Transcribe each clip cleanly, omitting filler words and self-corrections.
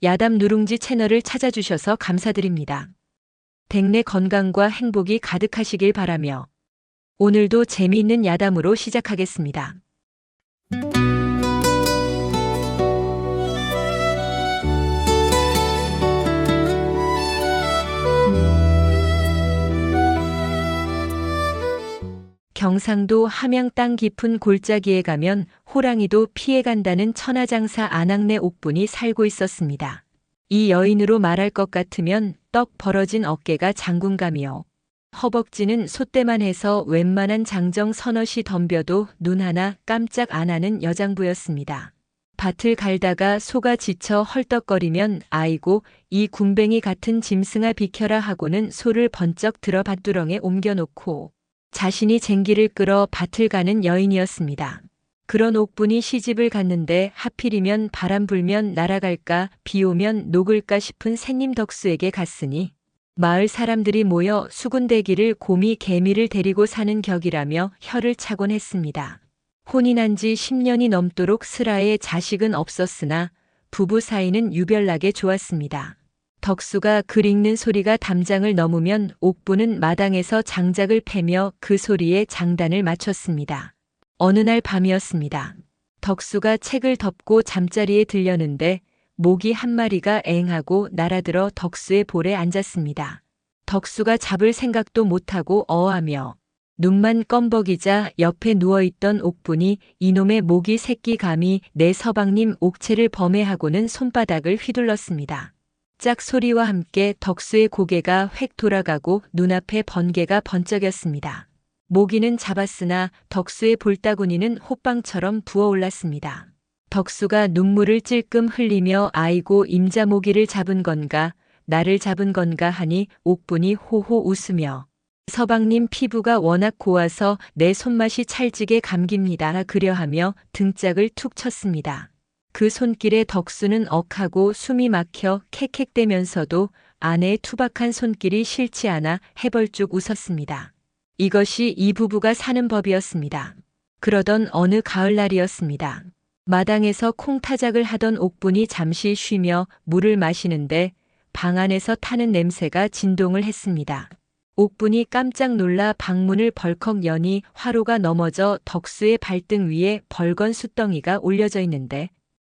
야담 누룽지 채널을 찾아주셔서 감사드립니다. 댁내 건강과 행복이 가득하시길 바라며 오늘도 재미있는 야담으로 시작하겠습니다. 경상도 함양 땅 깊은 골짜기에 가면 호랑이도 피해간다는 천하장사 안악내 옥분이 살고 있었습니다. 이 여인으로 말할 것 같으면 떡 벌어진 어깨가 장군감이요. 허벅지는 솥대만 해서 웬만한 장정 서너시 덤벼도 눈 하나 깜짝 안 하는 여장부였습니다. 밭을 갈다가 소가 지쳐 헐떡거리면 아이고 이 군뱅이 같은 짐승아 비켜라 하고는 소를 번쩍 들어 밭두렁에 옮겨놓고 자신이 쟁기를 끌어 밭을 가는 여인이었습니다. 그런 옥분이 시집을 갔는데 하필이면 바람 불면 날아갈까 비 오면 녹을까 싶은 새님 덕수에게 갔으니 마을 사람들이 모여 수군대기를 곰이 개미를 데리고 사는 격이라며 혀를 차곤 했습니다. 혼이 난 지 10년이 넘도록 슬하에 자식은 없었으나 부부 사이는 유별나게 좋았습니다. 덕수가 글 읽는 소리가 담장을 넘으면 옥부는 마당에서 장작을 패며 그 소리에 장단을 맞췄습니다. 어느 날 밤이었습니다. 덕수가 책을 덮고 잠자리에 들려는데 모기 한 마리가 앵하고 날아들어 덕수의 볼에 앉았습니다. 덕수가 잡을 생각도 못하고 어하며 눈만 껌벅이자 옆에 누워있던 옥분이 이놈의 모기 새끼 감히 내 서방님 옥체를 범해하고는 손바닥을 휘둘렀습니다. 짝 소리와 함께 덕수의 고개가 획 돌아가고 눈앞에 번개가 번쩍였습니다. 모기는 잡았으나 덕수의 볼따구니는 호빵처럼 부어올랐습니다. 덕수가 눈물을 찔끔 흘리며 아이고 임자 모기를 잡은 건가 나를 잡은 건가 하니 옥분이 호호 웃으며 서방님 피부가 워낙 고와서 내 손맛이 찰지게 감깁니다 그려하며 등짝을 툭 쳤습니다. 그 손길에 덕수는 억하고 숨이 막혀 캑캑대면서도 아내의 투박한 손길이 싫지 않아 해벌쭉 웃었습니다. 이것이 이 부부가 사는 법이었습니다. 그러던 어느 가을날이었습니다. 마당에서 콩타작을 하던 옥분이 잠시 쉬며 물을 마시는데 방 안에서 타는 냄새가 진동을 했습니다. 옥분이 깜짝 놀라 방문을 벌컥 여니 화로가 넘어져 덕수의 발등 위에 벌건 숯덩이가 올려져 있는데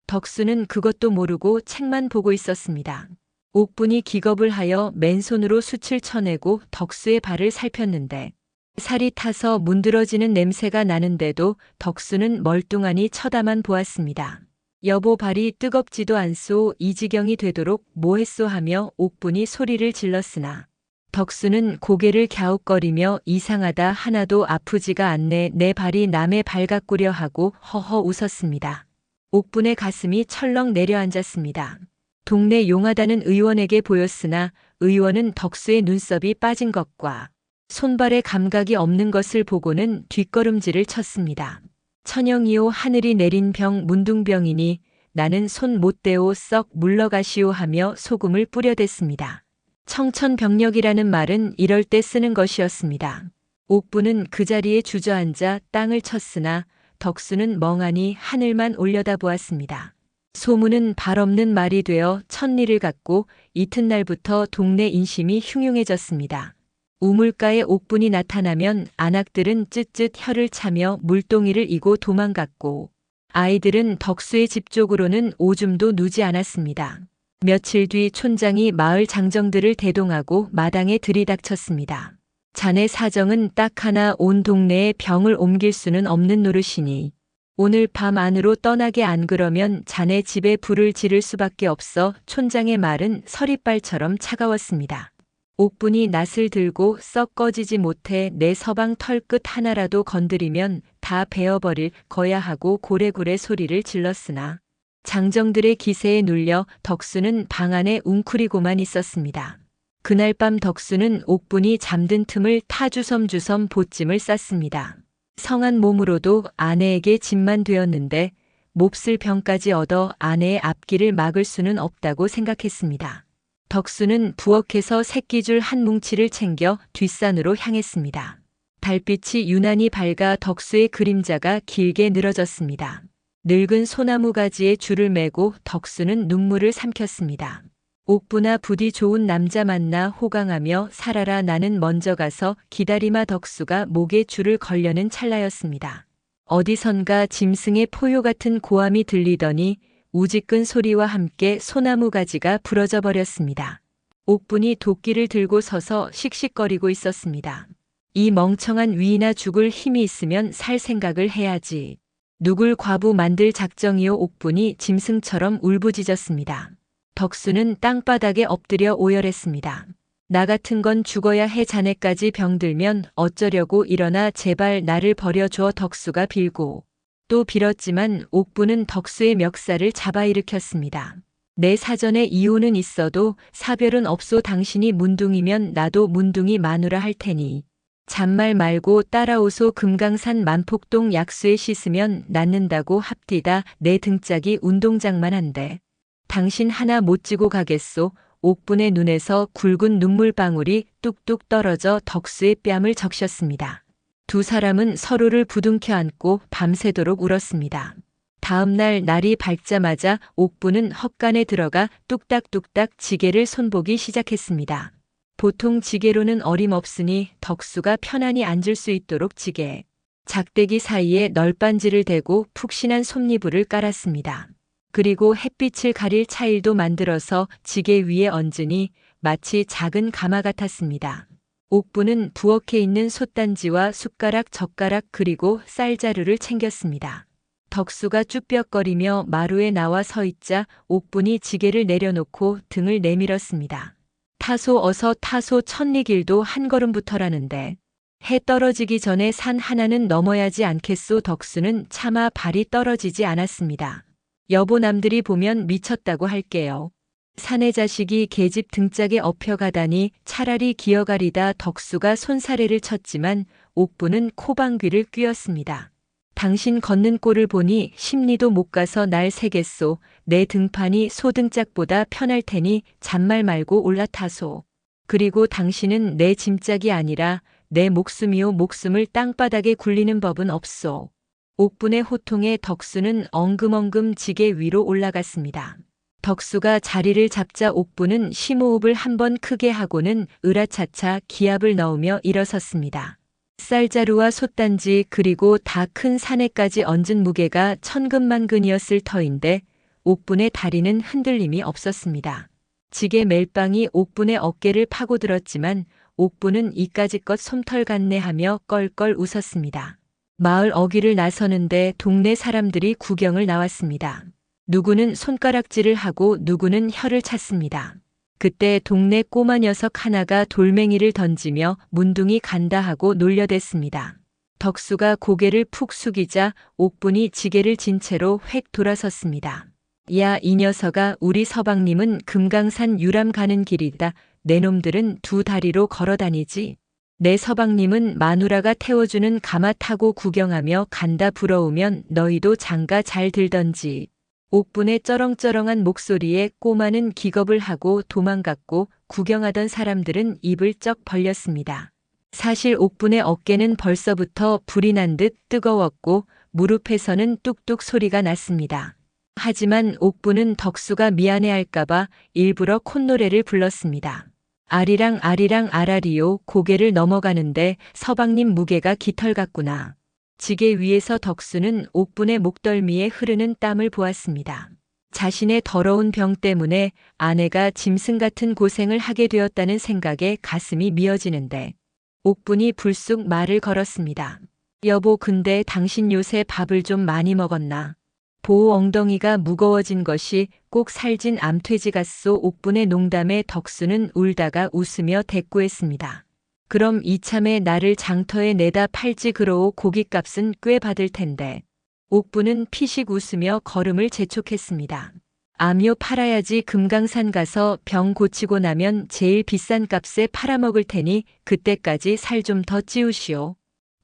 덕수는 그것도 모르고 책만 보고 있었습니다. 옥분이 기겁을 하여 맨손으로 숯을 쳐내고 덕수의 발을 살폈는데 살이 타서 문드러지는 냄새가 나는데도 덕수는 멀뚱하니 쳐다만 보았습니다. 여보 발이 뜨겁지도 않소 이 지경이 되도록 뭐했소 하며 옥분이 소리를 질렀으나 덕수는 고개를 갸웃거리며 이상하다 하나도 아프지가 않네 내 발이 남의 발 같구려 하고 허허 웃었습니다. 옥분의 가슴이 철렁 내려앉았습니다. 동네 용하다는 의원에게 보였으나 의원은 덕수의 눈썹이 빠진 것과 손발에 감각이 없는 것을 보고는 뒷걸음질을 쳤습니다. 천영이요 하늘이 내린 병 문둥병이니 나는 손 못 대오 썩 물러가시오 하며 소금을 뿌려댔습니다. 청천벽력이라는 말은 이럴 때 쓰는 것이었습니다. 옥분은 그 자리에 주저앉아 땅을 쳤으나 덕수는 멍하니 하늘만 올려다보았습니다. 소문은 발 없는 말이 되어 천리를 갖고 이튿날부터 동네 인심이 흉흉해졌습니다. 우물가에 옥분이 나타나면 안악들은 쯧쯧 혀를 차며 물동이를 이고 도망갔고 아이들은 덕수의 집 쪽으로는 오줌도 누지 않았습니다. 며칠 뒤 촌장이 마을 장정들을 대동하고 마당에 들이닥쳤습니다. 자네 사정은 딱 하나 온 동네에 병을 옮길 수는 없는 노릇이니 오늘 밤 안으로 떠나게 안 그러면 자네 집에 불을 지를 수밖에 없어 촌장의 말은 서리발처럼 차가웠습니다. 옥분이 낫을 들고 썩 꺼지지 못해 내 서방 털끝 하나라도 건드리면 다 베어버릴 거야 하고 고래고래 소리를 질렀으나 장정들의 기세에 눌려 덕수는 방 안에 웅크리고만 있었습니다. 그날 밤 덕수는 옥분이 잠든 틈을 타주섬주섬 보찜을 쌌습니다. 성한 몸으로도 아내에게 짐만 되었는데 몹쓸 병까지 얻어 아내의 앞길을 막을 수는 없다고 생각했습니다. 덕수는 부엌에서 새끼줄 한 뭉치를 챙겨 뒷산으로 향했습니다. 달빛이 유난히 밝아 덕수의 그림자가 길게 늘어졌습니다. 늙은 소나무 가지에 줄을 매고 덕수는 눈물을 삼켰습니다. 옥부나 부디 좋은 남자 만나 호강하며 살아라. 나는 먼저 가서 기다리마. 덕수가 목에 줄을 걸려는 찰나였습니다. 어디선가 짐승의 포효 같은 고함이 들리더니 우지끈 소리와 함께 소나무 가지가 부러져 버렸습니다. 옥분이 도끼를 들고 서서 씩씩거리고 있었습니다. 이 멍청한 위나 죽을 힘이 있으면 살 생각을 해야지. 누굴 과부 만들 작정이요. 옥분이 짐승처럼 울부짖었습니다. 덕수는 땅바닥에 엎드려 오열했습니다. 나 같은 건 죽어야 해. 자네까지 병들면 어쩌려고. 일어나 제발 나를 버려줘. 덕수가 빌고 또 빌었지만 옥부는 덕수의 멱살을 잡아 일으켰습니다. 내 사전에 이혼은 있어도 사별은 없소. 당신이 문둥이면 나도 문둥이 마누라 할 테니 잔말 말고 따라오소. 금강산 만폭동 약수에 씻으면 낫는다고 합디다. 내 등짝이 운동장만 한데 당신 하나 못 지고 가겠소. 옥분의 눈에서 굵은 눈물방울이 뚝뚝 떨어져 덕수의 뺨을 적셨습니다. 두 사람은 서로를 부둥켜 안고 밤새도록 울었습니다. 다음 날 날이 밝자마자 옥부는 헛간에 들어가 뚝딱뚝딱 지게를 손보기 시작했습니다. 보통 지게로는 어림없으니 덕수가 편안히 앉을 수 있도록 지게 작대기 사이에 널빤지를 대고 푹신한 솜니부를 깔았습니다. 그리고 햇빛을 가릴 차일도 만들어서 지게 위에 얹으니 마치 작은 가마 같았습니다. 옥부는 부엌에 있는 솥단지와 숟가락, 젓가락 그리고 쌀자루를 챙겼습니다. 덕수가 쭈뼛거리며 마루에 나와 서 있자 옥분이 지게를 내려놓고 등을 내밀었습니다. 타소 어서 타소. 천리길도 한 걸음부터라는데 해 떨어지기 전에 산 하나는 넘어야지 않겠소. 덕수는 차마 발이 떨어지지 않았습니다. 여보 남들이 보면 미쳤다고 할게요. 사내 자식이 계집 등짝에 엎혀가다니 차라리 기어가리다. 덕수가 손사래를 쳤지만 옥부는 코방귀를 뀌었습니다. 당신 걷는 꼴을 보니 심리도 못 가서 날 새겠소. 내 등판이 소등짝보다 편할 테니 잔말 말고 올라타소. 그리고 당신은 내 짐짝이 아니라 내 목숨이요. 목숨을 땅바닥에 굴리는 법은 없소. 옥분의 호통에 덕수는 엉금엉금 지게 위로 올라갔습니다. 덕수가 자리를 잡자 옥분은 심호흡을 한번 크게 하고는 으라차차 기압을 넣으며 일어섰습니다. 쌀자루와 솥단지 그리고 다 큰 사내까지 얹은 무게가 천근만근이었을 터인데 옥분의 다리는 흔들림이 없었습니다. 지게 멜빵이 옥분의 어깨를 파고들었지만 옥분은 이까짓것 솜털 같네 하며 껄껄 웃었습니다. 마을 어귀를 나서는데 동네 사람들이 구경을 나왔습니다. 누구는 손가락질을 하고 누구는 혀를 찼습니다. 그때 동네 꼬마 녀석 하나가 돌멩이를 던지며 문둥이 간다 하고 놀려댔습니다. 덕수가 고개를 푹 숙이자 옥분이 지게를 진 채로 획 돌아섰습니다. 야, 이 녀석아, 우리 서방님은 금강산 유람 가는 길이다. 내 놈들은 두 다리로 걸어 다니지. 내 서방님은 마누라가 태워주는 가마 타고 구경하며 간다. 부러우면 너희도 장가 잘 들던지. 옥분의 쩌렁쩌렁한 목소리에 꼬마는 기겁을 하고 도망갔고 구경하던 사람들은 입을 쩍 벌렸습니다. 사실 옥분의 어깨는 벌써부터 불이 난 듯 뜨거웠고 무릎에서는 뚝뚝 소리가 났습니다. 하지만 옥분은 덕수가 미안해할까봐 일부러 콧노래를 불렀습니다. 아리랑 아리랑 아라리요. 고개를 넘어가는데 서방님 무게가 깃털 같구나. 지게 위에서 덕수는 옥분의 목덜미에 흐르는 땀을 보았습니다. 자신의 더러운 병 때문에 아내가 짐승 같은 고생을 하게 되었다는 생각에 가슴이 미어지는데 옥분이 불쑥 말을 걸었습니다. 여보, 근데 당신 요새 밥을 좀 많이 먹었나? 보호 엉덩이가 무거워진 것이 꼭 살찐 암퇴지 같소. 옥분의 농담에 덕수는 울다가 웃으며 대꾸했습니다. 그럼 이참에 나를 장터에 내다 팔지. 그러오. 고깃값은 꽤 받을 텐데. 옥분은 피식 웃으며 걸음을 재촉했습니다. 암요, 팔아야지. 금강산 가서 병 고치고 나면 제일 비싼 값에 팔아먹을 테니 그때까지 살 좀 더 찌우시오.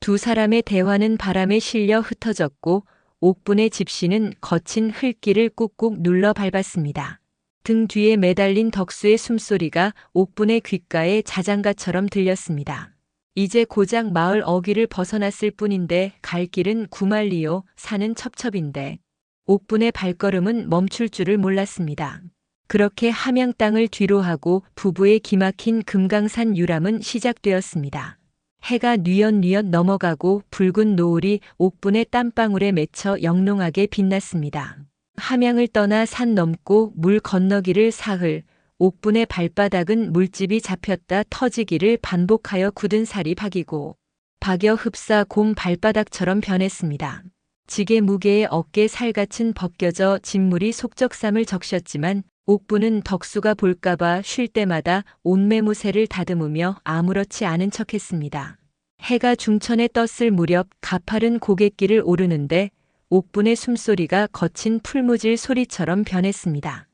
두 사람의 대화는 바람에 실려 흩어졌고 옥분의 집시는 거친 흙길을 꾹꾹 눌러 밟았습니다. 등 뒤에 매달린 덕수의 숨소리가 옥분의 귓가에 자장가처럼 들렸습니다. 이제 고작 마을 어귀를 벗어났을 뿐인데 갈 길은 구만리요. 산은 첩첩인데 옥분의 발걸음은 멈출 줄을 몰랐습니다. 그렇게 함양 땅을 뒤로하고 부부의 기막힌 금강산 유람은 시작되었습니다. 해가 뉘엿뉘엿 넘어가고 붉은 노을이 옥분의 땀방울에 맺혀 영롱하게 빛났습니다. 함양을 떠나 산 넘고 물 건너기를 사흘, 옥분의 발바닥은 물집이 잡혔다 터지기를 반복하여 굳은 살이 박이고 박여 흡사 곰 발바닥처럼 변했습니다. 지게 무게에 어깨 살갗은 벗겨져 진물이 속적삼을 적셨지만 옥분은 덕수가 볼까봐 쉴 때마다 온매무새를 다듬으며 아무렇지 않은 척했습니다. 해가 중천에 떴을 무렵 가파른 고갯길을 오르는데 옥분의 숨소리가 거친 풀무질 소리처럼 변했습니다.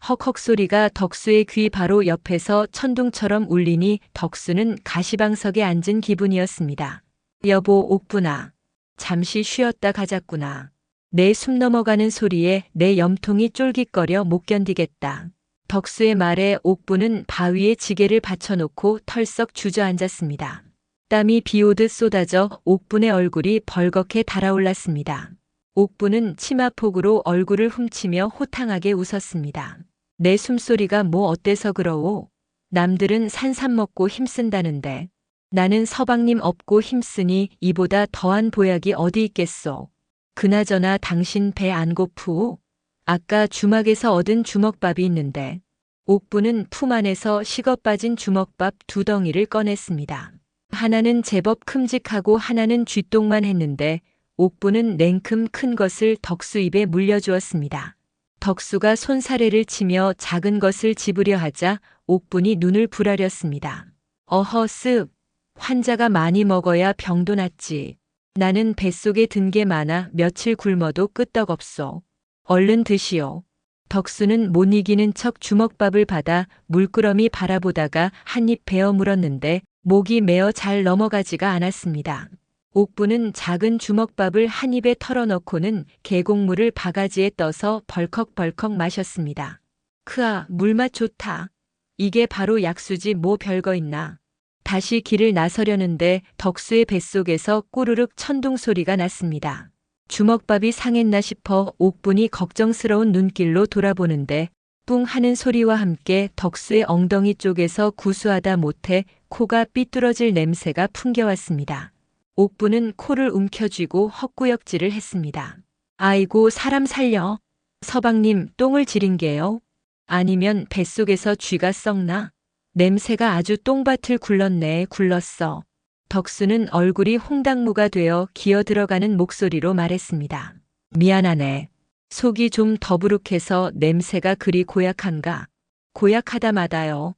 헉헉 소리가 덕수의 귀 바로 옆에서 천둥처럼 울리니 덕수는 가시방석에 앉은 기분이었습니다. 여보 옥분아, 잠시 쉬었다 가자꾸나. 내 숨 넘어가는 소리에 내 염통이 쫄깃거려 못 견디겠다. 덕수의 말에 옥분은 바위에 지게를 받쳐놓고 털썩 주저앉았습니다. 땀이 비오듯 쏟아져 옥분의 얼굴이 벌겋게 달아올랐습니다. 옥분은 치마폭으로 얼굴을 훔치며 호탕하게 웃었습니다. 내 숨소리가 뭐 어때서 그러오? 남들은 산삼 먹고 힘쓴다는데 나는 서방님 업고 힘쓰니 이보다 더한 보약이 어디 있겠소? 그나저나 당신 배 안 고프오? 아까 주막에서 얻은 주먹밥이 있는데. 옥분은 품 안에서 식어 빠진 주먹밥 2덩이를 꺼냈습니다. 하나는 제법 큼직하고 하나는 쥐똥만 했는데 옥분은 냉큼 큰 것을 덕수 입에 물려주었습니다. 덕수가 손사래를 치며 작은 것을 집으려 하자 옥분이 눈을 부라렸습니다. 어허 쓱, 환자가 많이 먹어야 병도 낫지. 나는 뱃속에 든 게 많아 며칠 굶어도 끄떡없소. 얼른 드시오. 덕수는 못 이기는 척 주먹밥을 받아 물끄러미 바라보다가 한 입 베어 물었는데 목이 메어 잘 넘어가지가 않았습니다. 옥분은 작은 주먹밥을 한 입에 털어넣고는 계곡물을 바가지에 떠서 벌컥벌컥 마셨습니다. 크아, 물맛 좋다. 이게 바로 약수지 뭐 별거 있나. 다시 길을 나서려는데 덕수의 뱃속에서 꼬르륵 천둥 소리가 났습니다. 주먹밥이 상했나 싶어 옥분이 걱정스러운 눈길로 돌아보는데 뿡 하는 소리와 함께 덕수의 엉덩이 쪽에서 구수하다 못해 코가 삐뚤어질 냄새가 풍겨왔습니다. 옥분은 코를 움켜쥐고 헛구역질을 했습니다. 아이고 사람 살려. 서방님 똥을 지린 게요? 아니면 뱃속에서 쥐가 썩나? 냄새가 아주 똥밭을 굴렀네 굴렀어. 덕수는 얼굴이 홍당무가 되어 기어 들어가는 목소리로 말했습니다. 미안하네. 속이 좀 더부룩해서 냄새가 그리 고약한가? 고약하다마다요.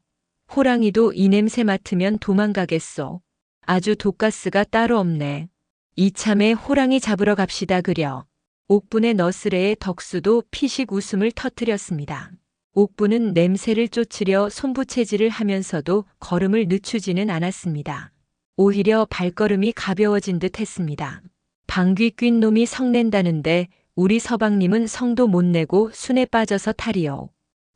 호랑이도 이 냄새 맡으면 도망가겠소. 아주 독가스가 따로 없네. 이참에 호랑이 잡으러 갑시다 그려. 옥분의 너스레에 덕수도 피식 웃음을 터뜨렸습니다. 옥분은 냄새를 쫓으려 손부채질을 하면서도 걸음을 늦추지는 않았습니다. 오히려 발걸음이 가벼워진 듯 했습니다. 방귀 뀐 놈이 성낸다는데 우리 서방님은 성도 못 내고 순에 빠져서 탈이요.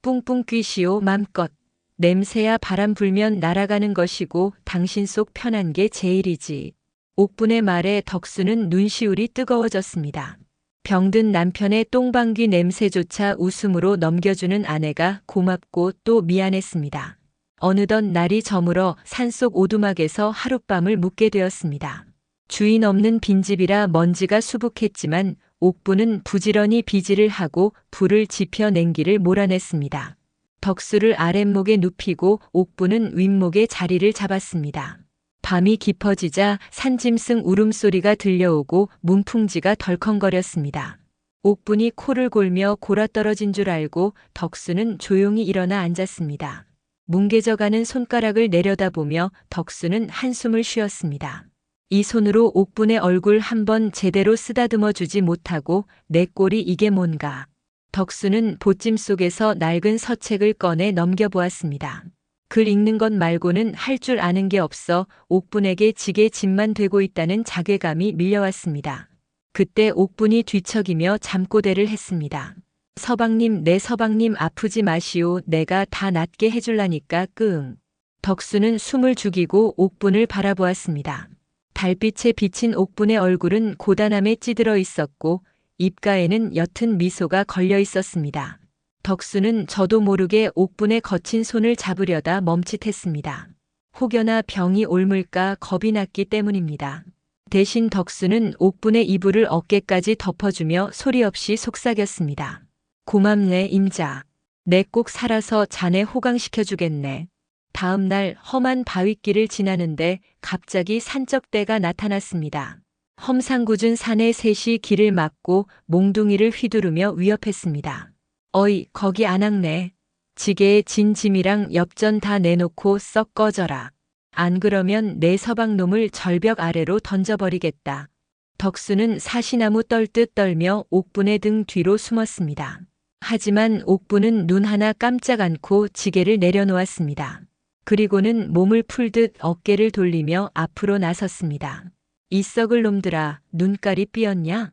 뿡뿡 뀌시오 맘껏. 냄새야 바람 불면 날아가는 것이고 당신 속 편한 게 제일이지. 옥분의 말에 덕수는 눈시울이 뜨거워졌습니다. 병든 남편의 똥방귀 냄새조차 웃음으로 넘겨주는 아내가 고맙고 또 미안했습니다. 어느덧 날이 저물어 산속 오두막에서 하룻밤을 묵게 되었습니다. 주인 없는 빈집이라 먼지가 수북했지만 옥분은 부지런히 비지를 하고 불을 지펴 냉기를 몰아냈습니다. 덕수를 아랫목에 눕히고 옥분은 윗목에 자리를 잡았습니다. 밤이 깊어지자 산짐승 울음소리가 들려오고 문풍지가 덜컹거렸습니다. 옥분이 코를 골며 골아떨어진 줄 알고 덕수는 조용히 일어나 앉았습니다. 뭉개져가는 손가락을 내려다보며 덕수는 한숨을 쉬었습니다. 이 손으로 옥분의 얼굴 한번 제대로 쓰다듬어 주지 못하고 내 꼴이 이게 뭔가. 덕수는 보찜 속에서 낡은 서책을 꺼내 넘겨보았습니다. 글 읽는 것 말고는 할 줄 아는 게 없어 옥분에게 지게 짐만 되고 있다는 자괴감이 밀려왔습니다. 그때 옥분이 뒤척이며 잠꼬대를 했습니다. 서방님 내 서방님 아프지 마시오. 내가 다 낫게 해줄라니까 끙. 덕수는 숨을 죽이고 옥분을 바라보았습니다. 달빛에 비친 옥분의 얼굴은 고단함에 찌들어 있었고 입가에는 옅은 미소가 걸려 있었습니다. 덕수는 저도 모르게 옥분의 거친 손을 잡으려다 멈칫했습니다. 혹여나 병이 옮을까 겁이 났기 때문입니다. 대신 덕수는 옥분의 이불을 어깨까지 덮어주며 소리 없이 속삭였습니다. 고맙네 임자. 내 꼭 살아서 자네 호강시켜주겠네. 다음 날 험한 바윗길을 지나는데 갑자기 산적대가 나타났습니다. 험상궂은 산에 셋이 길을 막고 몽둥이를 휘두르며 위협했습니다. 어이 거기 안악네. 지게에 진 짐이랑 엽전 다 내놓고 썩 꺼져라. 안 그러면 내 서방놈을 절벽 아래로 던져버리겠다. 덕수는 사시나무 떨듯 떨며 옥분의 등 뒤로 숨었습니다. 하지만 옥분은 눈 하나 깜짝 않고 지게를 내려놓았습니다. 그리고는 몸을 풀듯 어깨를 돌리며 앞으로 나섰습니다. 이 썩을 놈들아, 눈깔이 삐었냐?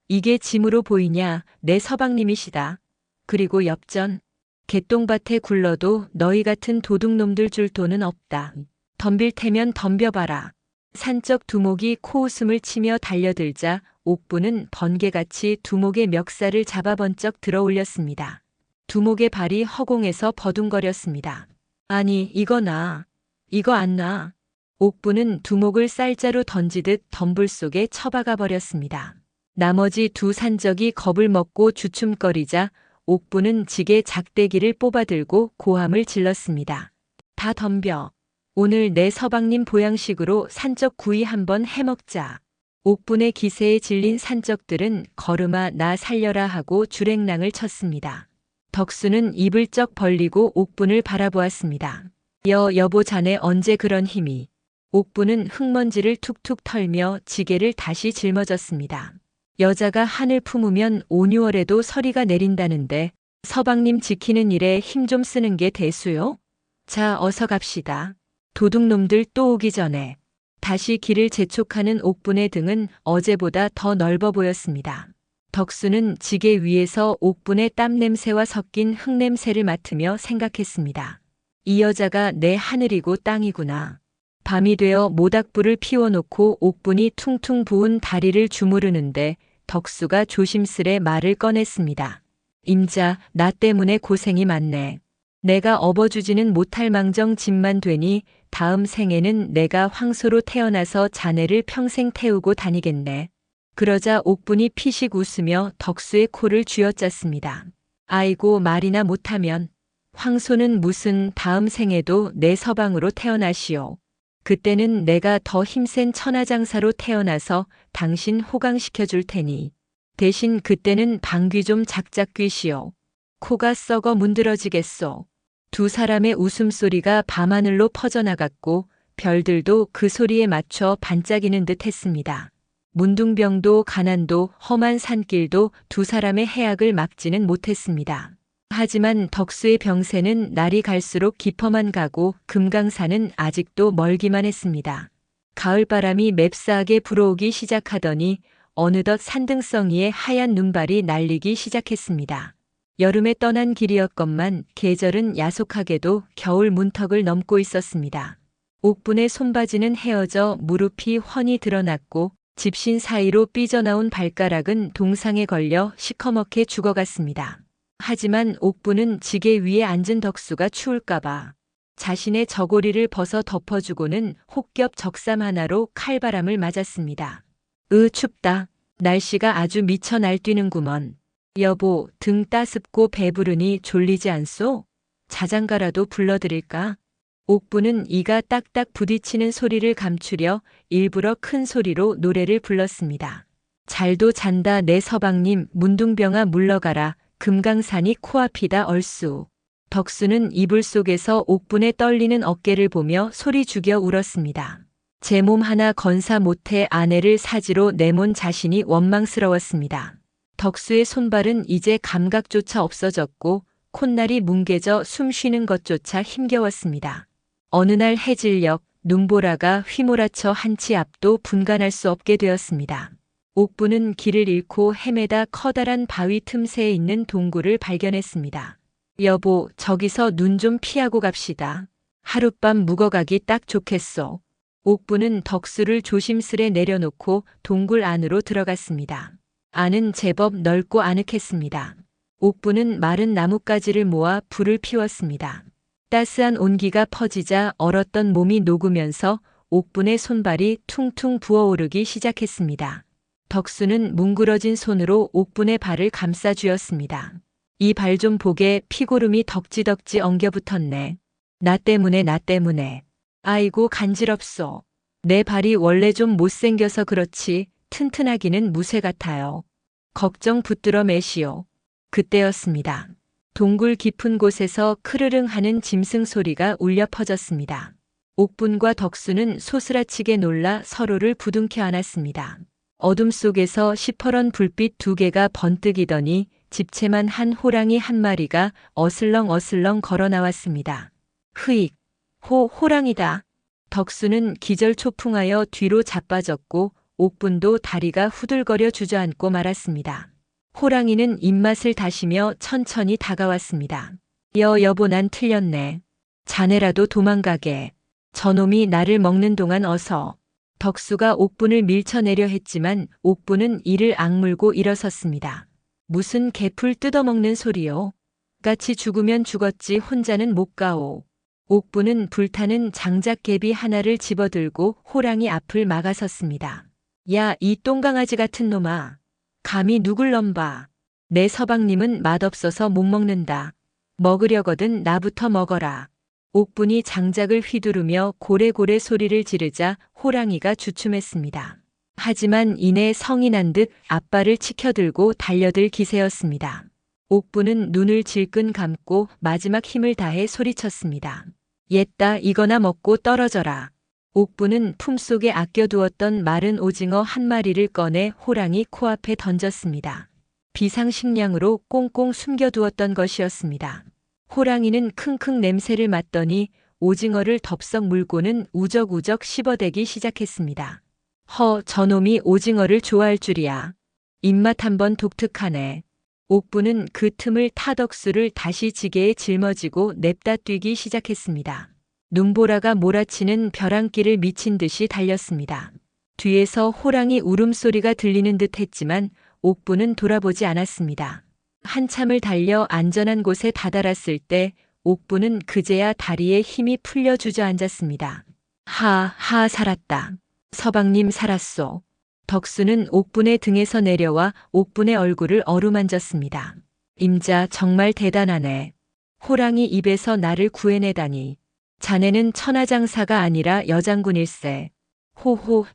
이게 짐으로 보이냐? 내 서방님이시다. 그리고 엽전, 개똥밭에 굴러도 너희 같은 도둑놈들 줄 돈은 없다. 덤빌 테면 덤벼봐라. 산적 두목이 코웃음을 치며 달려들자 옥부는 번개같이 두목의 멱살을 잡아 번쩍 들어 올렸습니다. 두목의 발이 허공에서 버둥거렸습니다. 아니 이거 나. 이거 안 나. 옥부는 두목을 쌀자루 던지듯 덤불 속에 처박아 버렸습니다. 나머지 두 산적이 겁을 먹고 주춤거리자 옥부는 지게 작대기를 뽑아들고 고함을 질렀습니다. 다 덤벼. 오늘 내 서방님 보양식으로 산적 구이 한번 해먹자. 옥분의 기세에 질린 산적들은 걸음아 나 살려라 하고 주랭랑을 쳤습니다. 덕수는 입을 쩍 벌리고 옥분을 바라보았습니다. 여보 자네 언제 그런 힘이. 옥분은 흙먼지를 툭툭 털며 지게를 다시 짊어졌습니다. 여자가 한을 품으면 5, 6월에도 서리가 내린다는데 서방님 지키는 일에 힘 좀 쓰는 게 대수요? 자 어서 갑시다. 도둑놈들 또 오기 전에. 다시 길을 재촉하는 옥분의 등은 어제보다 더 넓어 보였습니다. 덕수는 지게 위에서 옥분의 땀 냄새와 섞인 흙 냄새를 맡으며 생각했습니다. 이 여자가 내 하늘이고 땅이구나. 밤이 되어 모닥불을 피워놓고 옥분이 퉁퉁 부은 다리를 주무르는데 덕수가 조심스레 말을 꺼냈습니다. 임자, 나 때문에 고생이 많네. 내가 업어주지는 못할 망정 짐만 되니 다음 생에는 내가 황소로 태어나서 자네를 평생 태우고 다니겠네. 그러자 옥분이 피식 웃으며 덕수의 코를 쥐어짰습니다. 아이고 말이나 못하면 황소는 무슨 다음 생에도 내 서방으로 태어나시오. 그때는 내가 더 힘센 천하장사로 태어나서 당신 호강시켜줄 테니 대신 그때는 방귀 좀 작작 뀌시오. 코가 썩어 문드러지겠소. 두 사람의 웃음소리가 밤하늘로 퍼져나갔고 별들도 그 소리에 맞춰 반짝이는 듯 했습니다. 문둥병도 가난도 험한 산길도 두 사람의 해악을 막지는 못했습니다. 하지만 덕수의 병세는 날이 갈수록 깊어만 가고 금강산은 아직도 멀기만 했습니다. 가을바람이 맵싸하게 불어오기 시작하더니 어느덧 산등성이에 하얀 눈발이 날리기 시작했습니다. 여름에 떠난 길이었건만 계절은 야속하게도 겨울 문턱을 넘고 있었습니다. 옥분의 손바지는 헤어져 무릎이 훤히 드러났고 집신 사이로 삐져나온 발가락은 동상에 걸려 시커멓게 죽어갔습니다. 하지만 옥분은 지게 위에 앉은 덕수가 추울까봐 자신의 저고리를 벗어 덮어주고는 혹겹 적삼 하나로 칼바람을 맞았습니다. 춥다. 날씨가 아주 미쳐 날뛰는구먼. 여보, 등 따습고 배부르니 졸리지 않소? 자장가라도 불러드릴까? 옥부는 이가 딱딱 부딪히는 소리를 감추려 일부러 큰 소리로 노래를 불렀습니다. 잘도 잔다 내 서방님 문둥병아 물러가라 금강산이 코앞이다 얼쑤. 덕수는 이불 속에서 옥분의 떨리는 어깨를 보며 소리 죽여 울었습니다. 제 몸 하나 건사 못해 아내를 사지로 내몬 자신이 원망스러웠습니다. 덕수의 손발은 이제 감각조차 없어졌고 콧날이 뭉개져 숨 쉬는 것조차 힘겨웠습니다. 어느 날 해질녘 눈보라가 휘몰아쳐 한치 앞도 분간할 수 없게 되었습니다. 옥부는 길을 잃고 헤매다 커다란 바위 틈새에 있는 동굴을 발견했습니다. 여보, 저기서 눈 좀 피하고 갑시다. 하룻밤 묵어가기 딱 좋겠소. 옥부는 덕수를 조심스레 내려놓고 동굴 안으로 들어갔습니다. 안은 제법 넓고 아늑했습니다. 옥부는 마른 나뭇가지를 모아 불을 피웠습니다. 따스한 온기가 퍼지자 얼었던 몸이 녹으면서 옥분의 손발이 퉁퉁 부어오르기 시작했습니다. 덕수는 뭉그러진 손으로 옥분의 발을 감싸 쥐었습니다. 이 발 좀 보게 피고름이 덕지덕지 엉겨붙었네. 나 때문에. 아이고 간지럽소. 내 발이 원래 좀 못생겨서 그렇지 튼튼하기는 무쇠 같아요. 걱정 붙들어 매시오. 그때였습니다. 동굴 깊은 곳에서 크르릉 하는 짐승 소리가 울려 퍼졌습니다. 옥분과 덕수는 소스라치게 놀라 서로를 부둥켜 안았습니다. 어둠 속에서 시퍼런 불빛 두 개가 번뜩이더니 집채만 한 호랑이 한 마리가 어슬렁어슬렁 걸어 나왔습니다. 흐익! 호랑이다. 덕수는 기절초풍하여 뒤로 자빠졌고 옥분도 다리가 후들거려 주저앉고 말았습니다. 호랑이는 입맛을 다시며 천천히 다가왔습니다. 여보 난 틀렸네. 자네라도 도망가게. 저놈이 나를 먹는 동안 어서. 덕수가 옥분을 밀쳐내려 했지만 옥분은 이를 악물고 일어섰습니다. 무슨 개풀 뜯어먹는 소리요. 같이 죽으면 죽었지 혼자는 못 가오. 옥분은 불타는 장작개비 하나를 집어들고 호랑이 앞을 막아섰습니다. 야, 이 똥강아지 같은 놈아. 감히 누굴 넘봐. 내 서방님은 맛없어서 못 먹는다. 먹으려거든 나부터 먹어라. 옥분이 장작을 휘두르며 고래고래 소리를 지르자 호랑이가 주춤했습니다. 하지만 이내 성이 난 듯 앞발을 치켜들고 달려들 기세였습니다. 옥분은 눈을 질끈 감고 마지막 힘을 다해 소리쳤습니다. 옛다 이거나 먹고 떨어져라. 옥분은 품속에 아껴두었던 마른 오징어 한 마리를 꺼내 호랑이 코앞에 던졌습니다. 비상식량으로 꽁꽁 숨겨두었던 것이었습니다. 호랑이는 킁킁 냄새를 맡더니 오징어를 덥석 물고는 우적우적 씹어대기 시작했습니다. 저놈이 오징어를 좋아할 줄이야. 입맛 한번 독특하네. 옥분은 그 틈을 타 덕수를 다시 지게에 짊어지고 냅다 뛰기 시작했습니다. 눈보라가 몰아치는 벼랑길을 미친 듯이 달렸습니다. 뒤에서 호랑이 울음소리가 들리는 듯 했지만 옥분은 돌아보지 않았습니다. 한참을 달려 안전한 곳에 다다랐을 때 옥분은 그제야 다리에 힘이 풀려 주저앉았습니다. 살았다. 서방님 살았소. 덕수는 옥분의 등에서 내려와 옥분의 얼굴을 어루만졌습니다. 임자 정말 대단하네. 호랑이 입에서 나를 구해내다니. 자네는 천하장사가 아니라 여장군일세.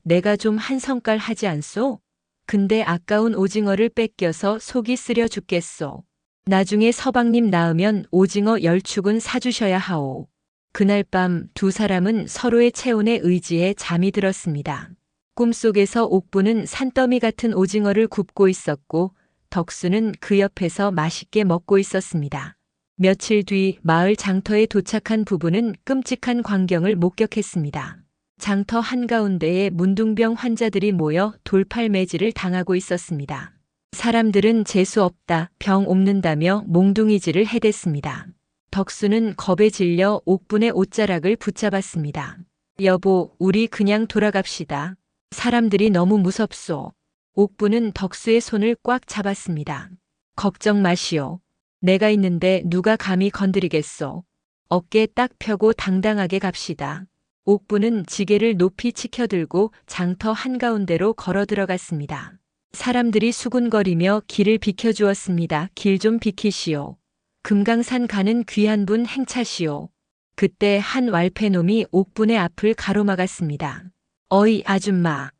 내가 좀 한 성깔 하지 않소? 근데 아까운 오징어를 뺏겨서 속이 쓰려 죽겠소. 나중에 서방님 낳으면 오징어 10축은 사주셔야 하오. 그날 밤 두 사람은 서로의 체온에 의지해 잠이 들었습니다. 꿈속에서 옥분은 산더미 같은 오징어를 굽고 있었고 덕수는 그 옆에서 맛있게 먹고 있었습니다. 며칠 뒤 마을 장터에 도착한 부부는 끔찍한 광경을 목격했습니다. 장터 한가운데에 문둥병 환자들이 모여 돌팔매질을 당하고 있었습니다. 사람들은 재수 없다, 병 옮는다며 몽둥이질을 해댔습니다. 덕수는 겁에 질려 옥분의 옷자락을 붙잡았습니다. 여보, 우리 그냥 돌아갑시다. 사람들이 너무 무섭소. 옥분은 덕수의 손을 꽉 잡았습니다. 걱정 마시오. 내가 있는데 누가 감히 건드리겠소. 어깨 딱 펴고 당당하게 갑시다. 옥분은 지게를 높이 치켜들고 장터 한가운데로 걸어 들어갔습니다. 사람들이 수군거리며 길을 비켜주었습니다. 길 좀 비키시오. 금강산 가는 귀한 분 행차시오. 그때 한 왈패놈이 옥분의 앞을 가로막았습니다. 어이 아줌마.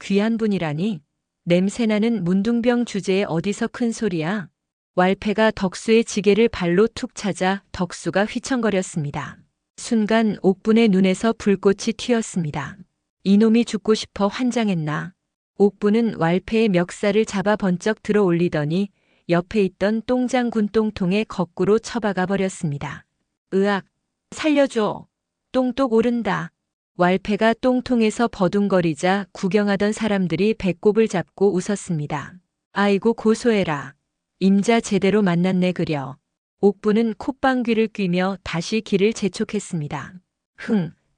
귀한 분이라니? 냄새나는 문둥병 주제에 어디서 큰 소리야? 왈패가 덕수의 지게를 발로 툭 차자 덕수가 휘청거렸습니다. 순간 옥분의 눈에서 불꽃이 튀었습니다. 이놈이 죽고 싶어 환장했나? 옥분은 왈패의 멱살을 잡아 번쩍 들어 올리더니 옆에 있던 똥장군 똥통에 거꾸로 처박아 버렸습니다. 으악! 살려줘! 똥똑 오른다! 왈패가 똥통에서 버둥거리자 구경하던 사람들이 배꼽을 잡고 웃었습니다. 아이고 고소해라. 임자 제대로 만났네 그려. 옥분은 콧방귀를 뀌며 다시 길을 재촉했습니다.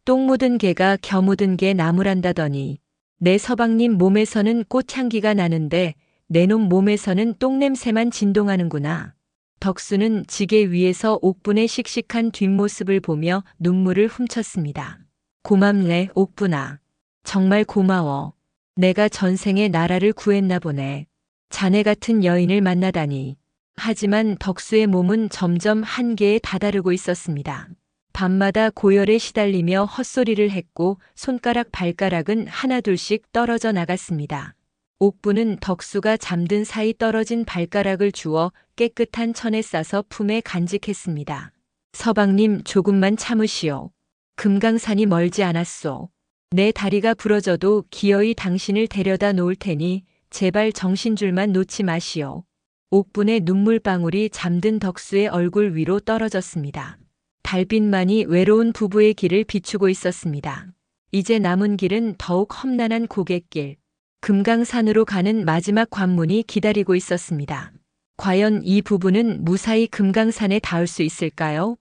똥 묻은 개가 겨 묻은 개 나무란다더니 내 서방님 몸에서는 꽃향기가 나는데 내놈 몸에서는 똥냄새만 진동하는구나. 덕수는 지게 위에서 옥분의 씩씩한 뒷모습을 보며 눈물을 훔쳤습니다. 고맙네, 옥분아. 정말 고마워. 내가 전생에 나라를 구했나 보네. 자네 같은 여인을 만나다니. 하지만 덕수의 몸은 점점 한계에 다다르고 있었습니다. 밤마다 고열에 시달리며 헛소리를 했고 손가락 발가락은 하나둘씩 떨어져 나갔습니다. 옥부는 덕수가 잠든 사이 떨어진 발가락을 주워 깨끗한 천에 싸서 품에 간직했습니다. 서방님, 조금만 참으시오. 금강산이 멀지 않았소. 내 다리가 부러져도 기어이 당신을 데려다 놓을 테니 제발 정신줄만 놓지 마시오. 옥분의 눈물방울이 잠든 덕수의 얼굴 위로 떨어졌습니다. 달빛만이 외로운 부부의 길을 비추고 있었습니다. 이제 남은 길은 더욱 험난한 고갯길, 금강산으로 가는 마지막 관문이 기다리고 있었습니다. 과연 이 부부는 무사히 금강산에 닿을 수 있을까요?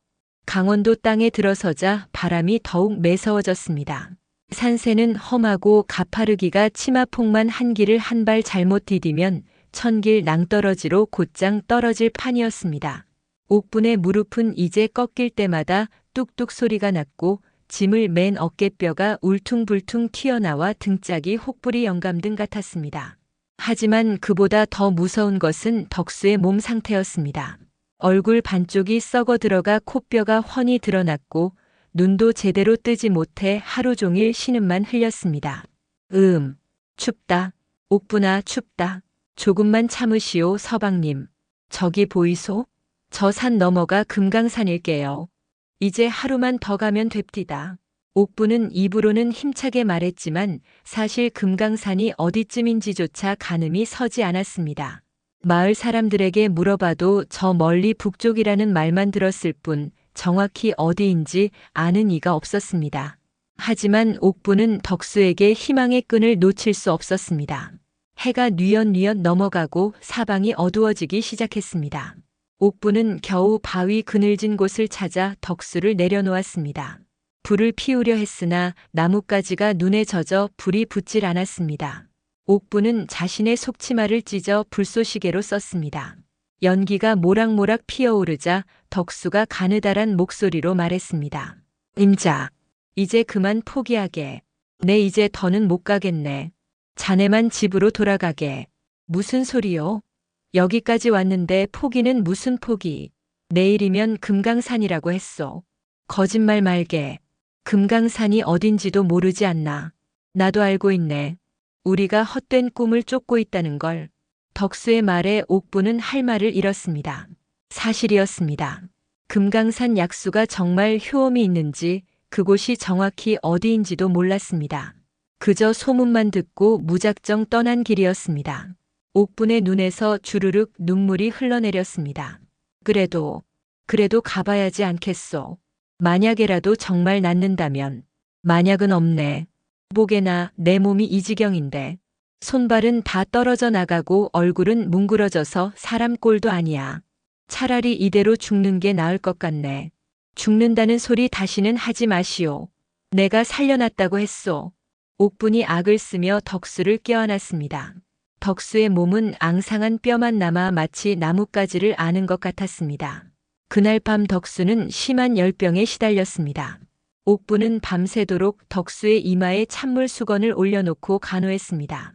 강원도 땅에 들어서자 바람이 더욱 매서워졌습니다. 산세는 험하고 가파르기가 치마폭만 한 길을 한 발 잘못 디디면 천길 낭떠러지로 곧장 떨어질 판이었습니다. 옥분의 무릎은 이제 꺾일 때마다 뚝뚝 소리가 났고 짐을 맨 어깨뼈가 울퉁불퉁 튀어나와 등짝이 혹부리 영감등 같았습니다. 하지만 그보다 더 무서운 것은 덕수의 몸 상태였습니다. 얼굴 반쪽이 썩어 들어가 코뼈가 훤히 드러났고 눈도 제대로 뜨지 못해 하루 종일 신음만 흘렸습니다. 춥다. 옥분아, 춥다. 조금만 참으시오, 서방님. 저기 보이소? 저 산 너머가 금강산일게요. 이제 하루만 더 가면 됩디다. 옥부는 입으로는 힘차게 말했지만 사실 금강산이 어디쯤인지조차 가늠이 서지 않았습니다. 마을 사람들에게 물어봐도 저 멀리 북쪽이라는 말만 들었을 뿐 정확히 어디인지 아는 이가 없었습니다. 하지만 옥부는 덕수에게 희망의 끈을 놓칠 수 없었습니다. 해가 뉘엿뉘엿 넘어가고 사방이 어두워지기 시작했습니다. 옥부는 겨우 바위 그늘진 곳을 찾아 덕수를 내려놓았습니다. 불을 피우려 했으나 나뭇가지가 눈에 젖어 불이 붙질 않았습니다. 옥부는 자신의 속치마를 찢어 불쏘시개로 썼습니다. 연기가 모락모락 피어오르자 덕수가 가느다란 목소리로 말했습니다. 임자, 이제 그만 포기하게. 내 이제 더는 못 가겠네. 자네만 집으로 돌아가게. 무슨 소리요? 여기까지 왔는데 포기는 무슨 포기. 내일이면 금강산이라고 했소. 거짓말 말게. 금강산이 어딘지도 모르지 않나. 나도 알고 있네. 우리가 헛된 꿈을 쫓고 있다는 걸. 덕수의 말에 옥부는 할 말을 잃었습니다. 사실이었습니다. 금강산 약수가 정말 효험이 있는지 그곳이 정확히 어디인지도 몰랐습니다. 그저 소문만 듣고 무작정 떠난 길이었습니다. 옥분의 눈에서 주르륵 눈물이 흘러내렸습니다. 그래도 가봐야지 않겠소. 만약에라도 정말 낫는다면. 만약은 없네. 목에나 내 몸이 이 지경인데. 손발은 다 떨어져 나가고 얼굴은 뭉그러져서 사람 꼴도 아니야. 차라리 이대로 죽는 게 나을 것 같네. 죽는다는 소리 다시는 하지 마시오. 내가 살려놨다고 했소. 옥분이 악을 쓰며 덕수를 껴안았습니다. 덕수의 몸은 앙상한 뼈만 남아 마치 나뭇가지를 아는 것 같았습니다. 그날 밤 덕수는 심한 열병에 시달렸습니다. 옥부는 밤새도록 덕수의 이마에 찬물 수건을 올려놓고 간호했습니다.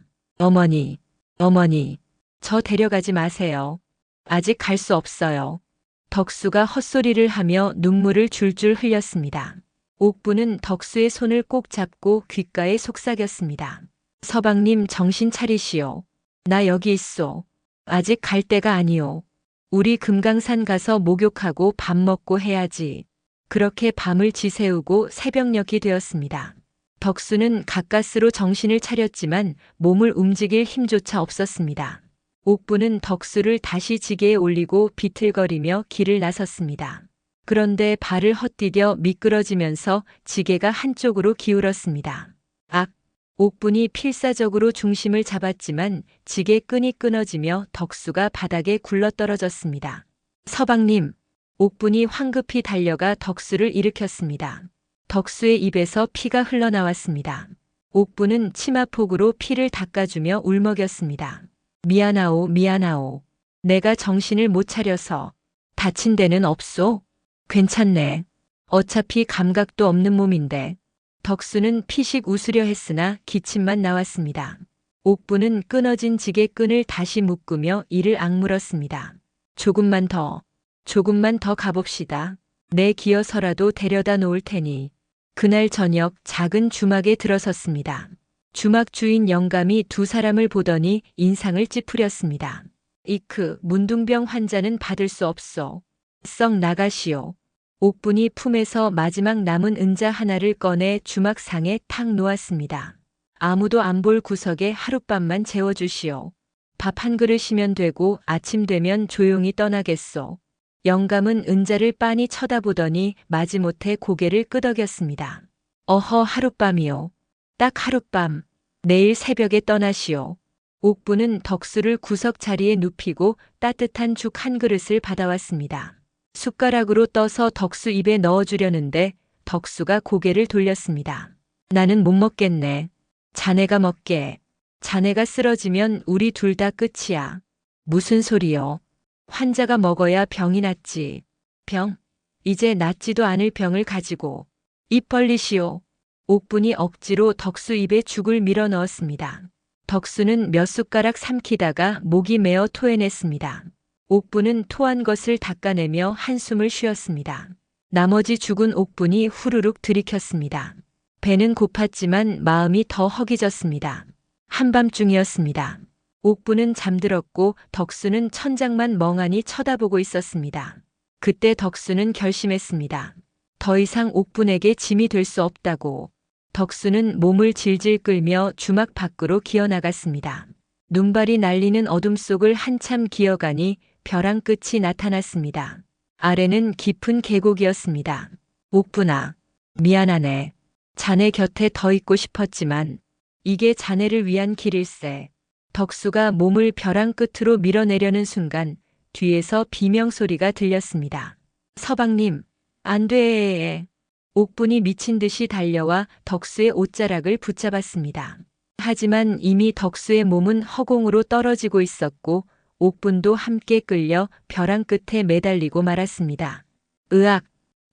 어머니, 저 데려가지 마세요. 아직 갈 수 없어요. 덕수가 헛소리를 하며 눈물을 줄줄 흘렸습니다. 옥부는 덕수의 손을 꼭 잡고 귓가에 속삭였습니다. 서방님, 정신 차리시오. 나 여기 있소. 아직 갈 때가 아니오. 우리 금강산 가서 목욕하고 밥 먹고 해야지. 그렇게 밤을 지새우고 새벽녘이 되었습니다. 덕수는 가까스로 정신을 차렸지만 몸을 움직일 힘조차 없었습니다. 옥부는 덕수를 다시 지게에 올리고 비틀거리며 길을 나섰습니다. 그런데 발을 헛디뎌 미끄러지면서 지게가 한쪽으로 기울었습니다. 악! 옥분이 필사적으로 중심을 잡았지만 지게 끈이 끊어지며 덕수가 바닥에 굴러떨어졌습니다. 서방님! 옥분이 황급히 달려가 덕수를 일으켰습니다. 덕수의 입에서 피가 흘러나왔습니다. 옥분은 치마폭으로 피를 닦아주며 울먹였습니다. 미안하오, 미안하오. 내가 정신을 못 차려서. 다친 데는 없소? 괜찮네. 어차피 감각도 없는 몸인데. 덕수는 피식 웃으려 했으나 기침만 나왔습니다. 옥부는 끊어진 지게 끈을 다시 묶으며 이를 악물었습니다. 조금만 더 가봅시다. 내 기어서라도 데려다 놓을 테니. 그날 저녁 작은 주막에 들어섰습니다. 주막 주인 영감이 두 사람을 보더니 인상을 찌푸렸습니다. 이크, 문둥병 환자는 받을 수 없소. 썩 나가시오. 옥분이 품에서 마지막 남은 은자 하나를 꺼내 주막상에 탁 놓았습니다. 아무도 안 볼 구석에 하룻밤만 재워주시오. 밥 한 그릇이면 되고 아침 되면 조용히 떠나겠소. 영감은 은자를 빤히 쳐다보더니 마지못해 고개를 끄덕였습니다. 어허, 하룻밤이요. 딱 하룻밤. 내일 새벽에 떠나시오. 옥부는 덕수를 구석 자리에 눕히고 따뜻한 죽 한 그릇을 받아왔습니다. 숟가락으로 떠서 덕수 입에 넣어주려는데 덕수가 고개를 돌렸습니다. 나는 못 먹겠네. 자네가 먹게. 자네가 쓰러지면 우리 둘 다 끝이야. 무슨 소리요? 환자가 먹어야 병이 낫지. 병? 이제 낫지도 않을 병을 가지고. 입 벌리시오. 옥분이 억지로 덕수 입에 죽을 밀어 넣었습니다. 덕수는 몇 숟가락 삼키다가 목이 메어 토해냈습니다. 옥분은 토한 것을 닦아내며 한숨을 쉬었습니다. 나머지 죽은 옥분이 후루룩 들이켰습니다. 배는 고팠지만 마음이 더 허기졌습니다. 한밤중이었습니다. 옥부는 잠들었고 덕수는 천장만 멍하니 쳐다보고 있었습니다. 그때 덕수는 결심했습니다. 더 이상 옥분에게 짐이 될 수 없다고. 덕수는 몸을 질질 끌며 주막 밖으로 기어나갔습니다. 눈발이 날리는 어둠 속을 한참 기어가니 벼랑 끝이 나타났습니다. 아래는 깊은 계곡이었습니다. 옥분아, 미안하네. 자네 곁에 더 있고 싶었지만 이게 자네를 위한 길일세. 덕수가 몸을 벼랑 끝으로 밀어내려는 순간 뒤에서 비명소리가 들렸습니다. 서방님, 안 돼. 옥분이 미친 듯이 달려와 덕수의 옷자락을 붙잡았습니다. 하지만 이미 덕수의 몸은 허공으로 떨어지고 있었고 옥분도 함께 끌려 벼랑 끝에 매달리고 말았습니다. 으악!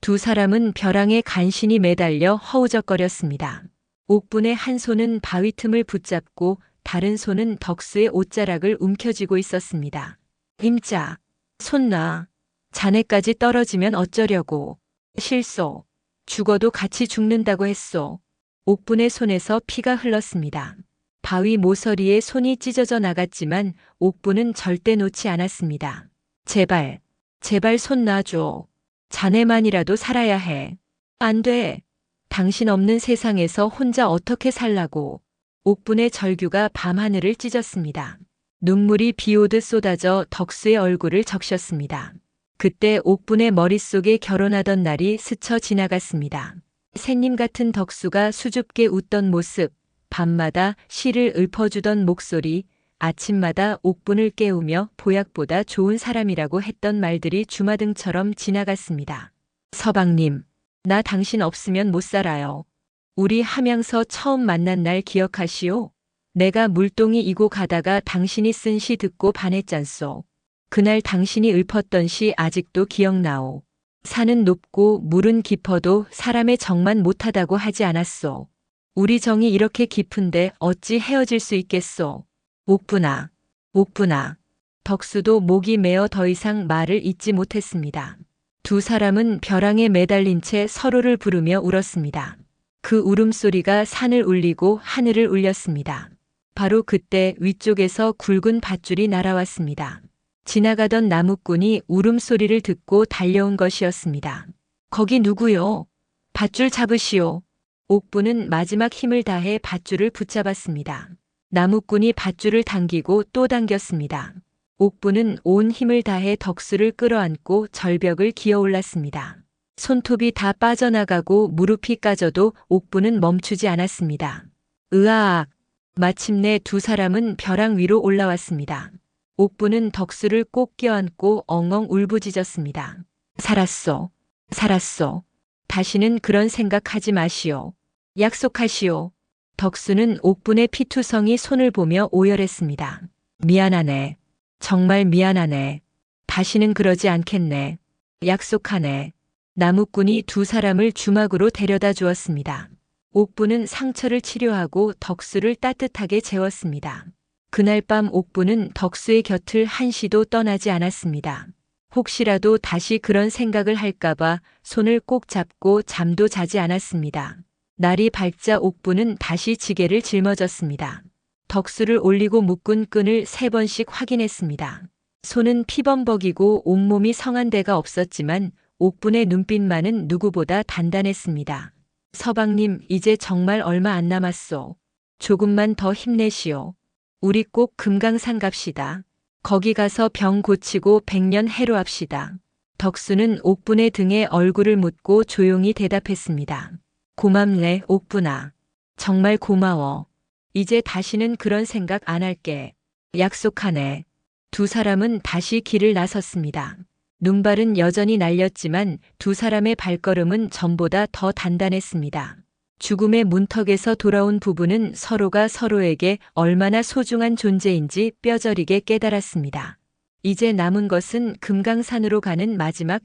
두 사람은 벼랑에 간신히 매달려 허우적거렸습니다. 옥분의 한 손은 바위 틈을 붙잡고 다른 손은 덕수의 옷자락을 움켜쥐고 있었습니다. 임자, 손 놔. 자네까지 떨어지면 어쩌려고. 실소. 죽어도 같이 죽는다고 했소. 옥분의 손에서 피가 흘렀습니다. 바위 모서리에 손이 찢어져 나갔지만 옥분은 절대 놓지 않았습니다. 제발, 제발 손 놔줘. 자네만이라도 살아야 해. 안 돼. 당신 없는 세상에서 혼자 어떻게 살라고. 옥분의 절규가 밤하늘을 찢었습니다. 눈물이 비오듯 쏟아져 덕수의 얼굴을 적셨습니다. 그때 옥분의 머릿속에 결혼하던 날이 스쳐 지나갔습니다. 새님 같은 덕수가 수줍게 웃던 모습, 밤마다 시를 읊어주던 목소리, 아침마다 옥분을 깨우며 보약보다 좋은 사람이라고 했던 말들이 주마등처럼 지나갔습니다. 서방님, 나 당신 없으면 못 살아요. 우리 함양서 처음 만난 날 기억하시오? 내가 물동이 이고 가다가 당신이 쓴 시 듣고 반했잖소. 그날 당신이 읊었던 시 아직도 기억나오. 산은 높고 물은 깊어도 사람의 정만 못하다고 하지 않았소. 우리 정이 이렇게 깊은데 어찌 헤어질 수 있겠소. 옥분아, 옥분아. 덕수도 목이 메어 더 이상 말을 잇지 못했습니다. 두 사람은 벼랑에 매달린 채 서로를 부르며 울었습니다. 그 울음소리가 산을 울리고 하늘을 울렸습니다. 바로 그때 위쪽에서 굵은 밧줄이 날아왔습니다. 지나가던 나무꾼이 울음소리를 듣고 달려온 것이었습니다. 거기 누구요? 밧줄 잡으시오. 옥부는 마지막 힘을 다해 밧줄을 붙잡았습니다. 나무꾼이 밧줄을 당기고 또 당겼습니다. 옥부는 온 힘을 다해 덕수를 끌어안고 절벽을 기어 올랐습니다. 손톱이 다 빠져나가고 무릎이 까져도 옥부는 멈추지 않았습니다. 으아악! 마침내 두 사람은 벼랑 위로 올라왔습니다. 옥부는 덕수를 꼭 껴안고 엉엉 울부짖었습니다. 살았소. 살았소. 다시는 그런 생각하지 마시오. 약속하시오. 덕수는 옥분의 피투성이 손을 보며 오열했습니다. 미안하네. 정말 미안하네. 다시는 그러지 않겠네. 약속하네. 나무꾼이 두 사람을 주막으로 데려다 주었습니다. 옥부는 상처를 치료하고 덕수를 따뜻하게 재웠습니다. 그날 밤 옥부는 덕수의 곁을 한시도 떠나지 않았습니다. 혹시라도 다시 그런 생각을 할까봐 손을 꼭 잡고 잠도 자지 않았습니다. 날이 밝자 옥부는 다시 지게를 짊어졌습니다. 덕수를 올리고 묶은 끈을 3번씩 확인했습니다. 손은 피범벅이고 온몸이 성한 데가 없었지만 옥분의 눈빛만은 누구보다 단단했습니다. 서방님, 이제 정말 얼마 안 남았소. 조금만 더 힘내시오. 우리 꼭 금강산 갑시다. 거기 가서 병 고치고 100년 해로합시다. 덕수는 옥분의 등에 얼굴을 묻고 조용히 대답했습니다. 고맙네, 옥분아. 정말 고마워. 이제 다시는 그런 생각 안 할게. 약속하네. 두 사람은 다시 길을 나섰습니다. 눈발은 여전히 날렸지만 두 사람의 발걸음은 전보다 더 단단했습니다. 죽음의 문턱에서 돌아온 부부는 서로가 서로에게 얼마나 소중한 존재인지 뼈저리게 깨달았습니다. 이제 남은 것은 금강산으로 가는 마지막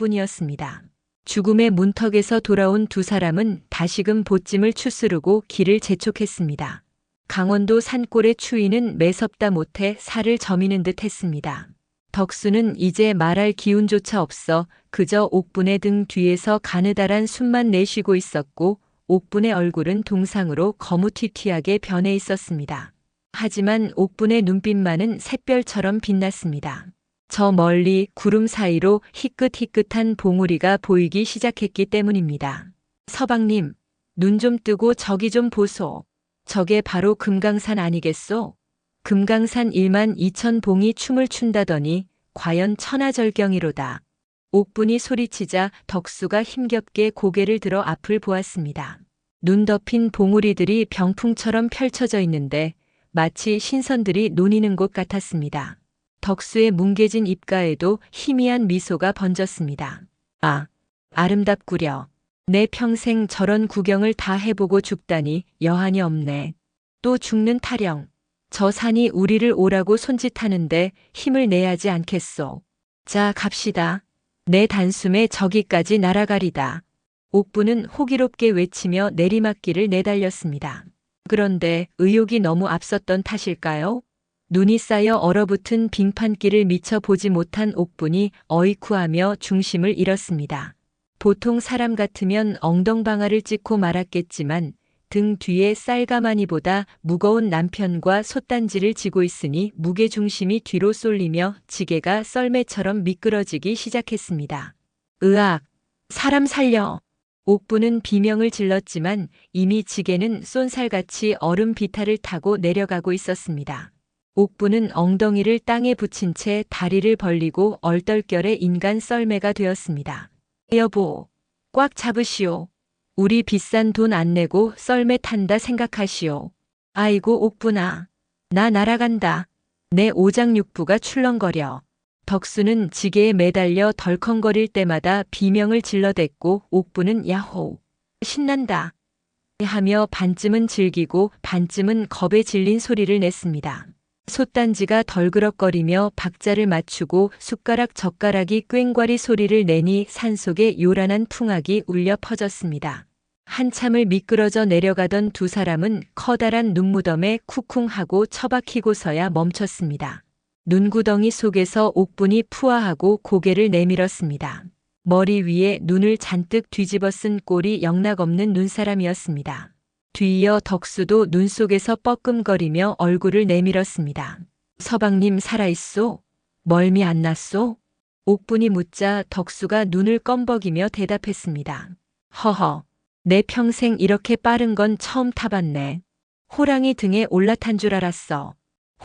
여정뿐이었습니다. 죽음의 문턱에서 돌아온 두 사람은 다시금 보찜을 추스르고 길을 재촉했습니다. 강원도 산골의 추위는 매섭다 못해 살을 저미는 듯 했습니다. 덕수는 이제 말할 기운조차 없어 그저 옥분의 등 뒤에서 가느다란 숨만 내쉬고 있었고 옥분의 얼굴은 동상으로 거무튀튀하게 변해 있었습니다. 하지만 옥분의 눈빛만은 샛별처럼 빛났습니다. 저 멀리 구름 사이로 희끗희끗한 봉우리가 보이기 시작했기 때문입니다. 서방님, 눈 좀 뜨고 저기 좀 보소. 저게 바로 금강산 아니겠소? 금강산 12,000봉이 춤을 춘다더니 과연 천하절경이로다. 옥분이 소리치자 덕수가 힘겹게 고개를 들어 앞을 보았습니다. 눈 덮인 봉우리들이 병풍처럼 펼쳐져 있는데 마치 신선들이 논이는 곳 같았습니다. 덕수의 뭉개진 입가에도 희미한 미소가 번졌습니다. 아, 아름답구려. 내 평생 저런 구경을 다 해보고 죽다니 여한이 없네. 또 죽는 타령. 저 산이 우리를 오라고 손짓하는데 힘을 내야지 않겠소. 자, 갑시다. 내 단숨에 저기까지 날아가리다. 옥부는 호기롭게 외치며 내리막길을 내달렸습니다. 그런데 의욕이 너무 앞섰던 탓일까요? 눈이 쌓여 얼어붙은 빙판길을 미처 보지 못한 옥분이 어이쿠하며 중심을 잃었습니다. 보통 사람 같으면 엉덩방아를 찍고 말았겠지만 등 뒤에 쌀가마니보다 무거운 남편과 솥단지를 지고 있으니 무게중심이 뒤로 쏠리며 지게가 썰매처럼 미끄러지기 시작했습니다. 으악! 사람 살려! 옥부는 비명을 질렀지만 이미 지게는 쏜살같이 얼음 비탈을 타고 내려가고 있었습니다. 옥부는 엉덩이를 땅에 붙인 채 다리를 벌리고 얼떨결에 인간 썰매가 되었습니다. 여보, 꽉 잡으시오. 우리 비싼 돈 안 내고 썰매 탄다 생각하시오. 아이고 옥부나. 나 날아간다. 내 오장육부가 출렁거려. 덕수는 지게에 매달려 덜컹거릴 때마다 비명을 질러댔고 옥부는 야호. 신난다. 하며 반쯤은 즐기고 반쯤은 겁에 질린 소리를 냈습니다. 솥단지가 덜그럭거리며 박자를 맞추고 숟가락 젓가락이 꽹과리 소리를 내니 산속에 요란한 풍악이 울려 퍼졌습니다. 한참을 미끄러져 내려가던 두 사람은 커다란 눈무덤에 쿵쿵하고 처박히고서야 멈췄습니다. 눈구덩이 속에서 옥분이 푸아하고 고개를 내밀었습니다. 머리 위에 눈을 잔뜩 뒤집어 쓴 꼴이 영락없는 눈사람이었습니다. 뒤이어 덕수도 눈 속에서 뻐끔거리며 얼굴을 내밀었습니다. 서방님 살아있소? 멀미 안 났소? 옥분이 묻자 덕수가 눈을 껌벅이며 대답했습니다. 허허, 내 평생 이렇게 빠른 건 처음 타봤네. 호랑이 등에 올라탄 줄 알았어.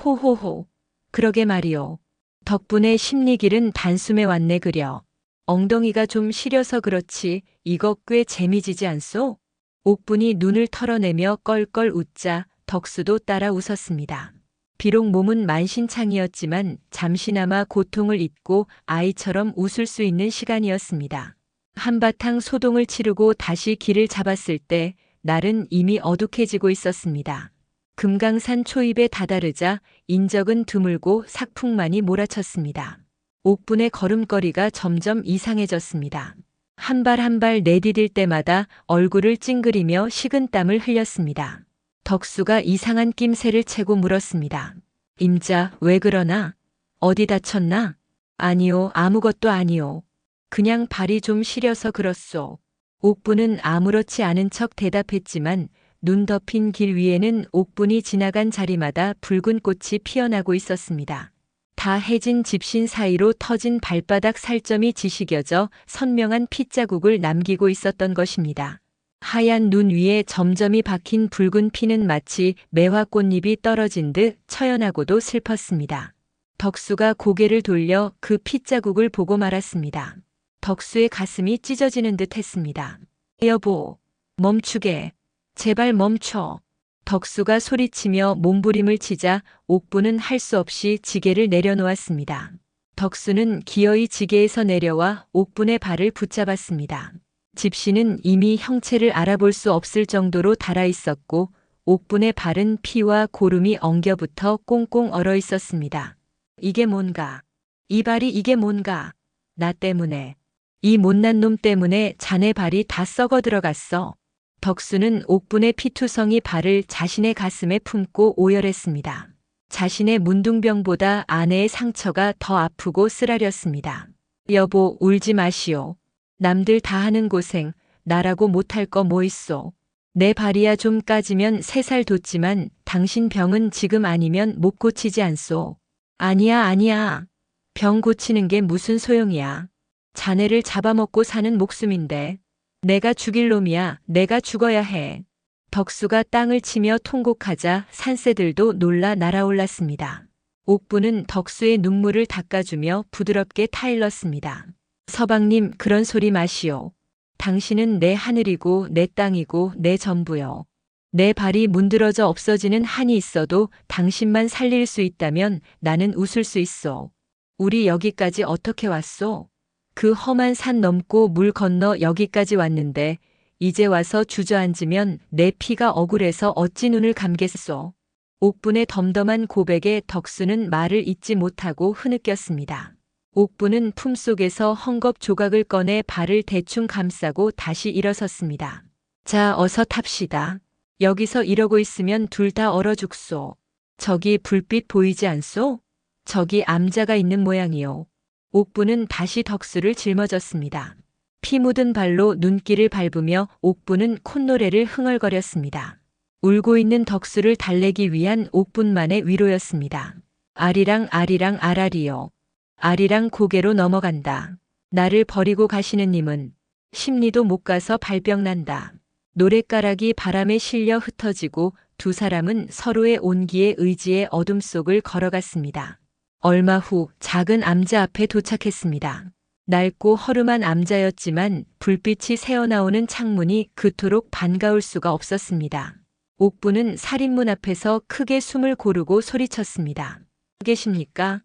호호호, 그러게 말이오. 덕분에 심리길은 단숨에 왔네 그려. 엉덩이가 좀 시려서 그렇지 이거 꽤 재미지지 않소? 옥분이 눈을 털어내며 껄껄 웃자 덕수도 따라 웃었습니다. 비록 몸은 만신창이었지만 잠시나마 고통을 잊고 아이처럼 웃을 수 있는 시간이었습니다. 한바탕 소동을 치르고 다시 길을 잡았을 때 날은 이미 어둑해지고 있었습니다. 금강산 초입에 다다르자 인적은 드물고 삭풍만이 몰아쳤습니다. 옥분의 걸음걸이가 점점 이상해졌습니다. 한 발 한 발 내디딜 때마다 얼굴을 찡그리며 식은땀을 흘렸습니다. 덕수가 이상한 낌새를 채고 물었습니다. 임자, 왜 그러나? 어디 다쳤나? 아니요, 아무것도 아니요. 그냥 발이 좀 시려서 그렇소. 옥분은 아무렇지 않은 척 대답했지만 눈 덮인 길 위에는 옥분이 지나간 자리마다 붉은 꽃이 피어나고 있었습니다. 다 해진 집신 사이로 터진 발바닥 살점이 지식여져 선명한 핏자국을 남기고 있었던 것입니다. 하얀 눈 위에 점점이 박힌 붉은 피는 마치 매화 꽃잎이 떨어진 듯 처연하고도 슬펐습니다. 덕수가 고개를 돌려 그 핏자국을 보고 말았습니다. 덕수의 가슴이 찢어지는 듯 했습니다. 여보, 멈추게. 제발 멈춰. 덕수가 소리치며 몸부림을 치자 옥분은 할 수 없이 지게를 내려놓았습니다. 덕수는 기어이 지게에서 내려와 옥분의 발을 붙잡았습니다. 집시는 이미 형체를 알아볼 수 없을 정도로 닳아 있었고 옥분의 발은 피와 고름이 엉겨붙어 꽁꽁 얼어 있었습니다. 이게 뭔가? 이 발이 이게 뭔가? 나 때문에. 이 못난 놈 때문에 자네 발이 다 썩어 들어갔어. 덕수는 옥분의 피투성이 발을 자신의 가슴에 품고 오열했습니다. 자신의 문둥병보다 아내의 상처가 더 아프고 쓰라렸습니다. 여보, 울지 마시오. 남들 다 하는 고생, 나라고 못할 거 뭐 있소. 내 발이야 좀 까지면 3살 돋지만 당신 병은 지금 아니면 못 고치지 않소. 아니야, 아니야. 병 고치는 게 무슨 소용이야. 자네를 잡아먹고 사는 목숨인데. 내가 죽일 놈이야. 내가 죽어야 해. 덕수가 땅을 치며 통곡하자 산새들도 놀라 날아올랐습니다. 옥분은 덕수의 눈물을 닦아주며 부드럽게 타일렀습니다. 서방님, 그런 소리 마시오. 당신은 내 하늘이고 내 땅이고 내 전부요. 내 발이 문드러져 없어지는 한이 있어도 당신만 살릴 수 있다면 나는 웃을 수 있어. 우리 여기까지 어떻게 왔소? 그 험한 산 넘고 물 건너 여기까지 왔는데 이제 와서 주저앉으면 내 피가 억울해서 어찌 눈을 감겠소. 옥분의 덤덤한 고백에 덕수는 말을 잇지 못하고 흐느꼈습니다. 옥분은 품속에서 헝겊 조각을 꺼내 발을 대충 감싸고 다시 일어섰습니다. 자, 어서 탑시다. 여기서 이러고 있으면 둘 다 얼어 죽소. 저기 불빛 보이지 않소? 저기 암자가 있는 모양이요. 옥분은 다시 덕수를 짊어졌습니다. 피 묻은 발로 눈길을 밟으며 옥분은 콧노래를 흥얼거렸습니다. 울고 있는 덕수를 달래기 위한 옥분만의 위로였습니다. 아리랑 아리랑 아라리요. 아리랑 고개로 넘어간다. 나를 버리고 가시는 님은 심리도 못 가서 발병 난다. 노랫가락이 바람에 실려 흩어지고 두 사람은 서로의 온기에 의지의 어둠 속을 걸어갔습니다. 얼마 후 작은 암자 앞에 도착했습니다. 낡고 허름한 암자였지만 불빛이 새어나오는 창문이 그토록 반가울 수가 없었습니다. 옥분은 살인문 앞에서 크게 숨을 고르고 소리쳤습니다. 계십니까?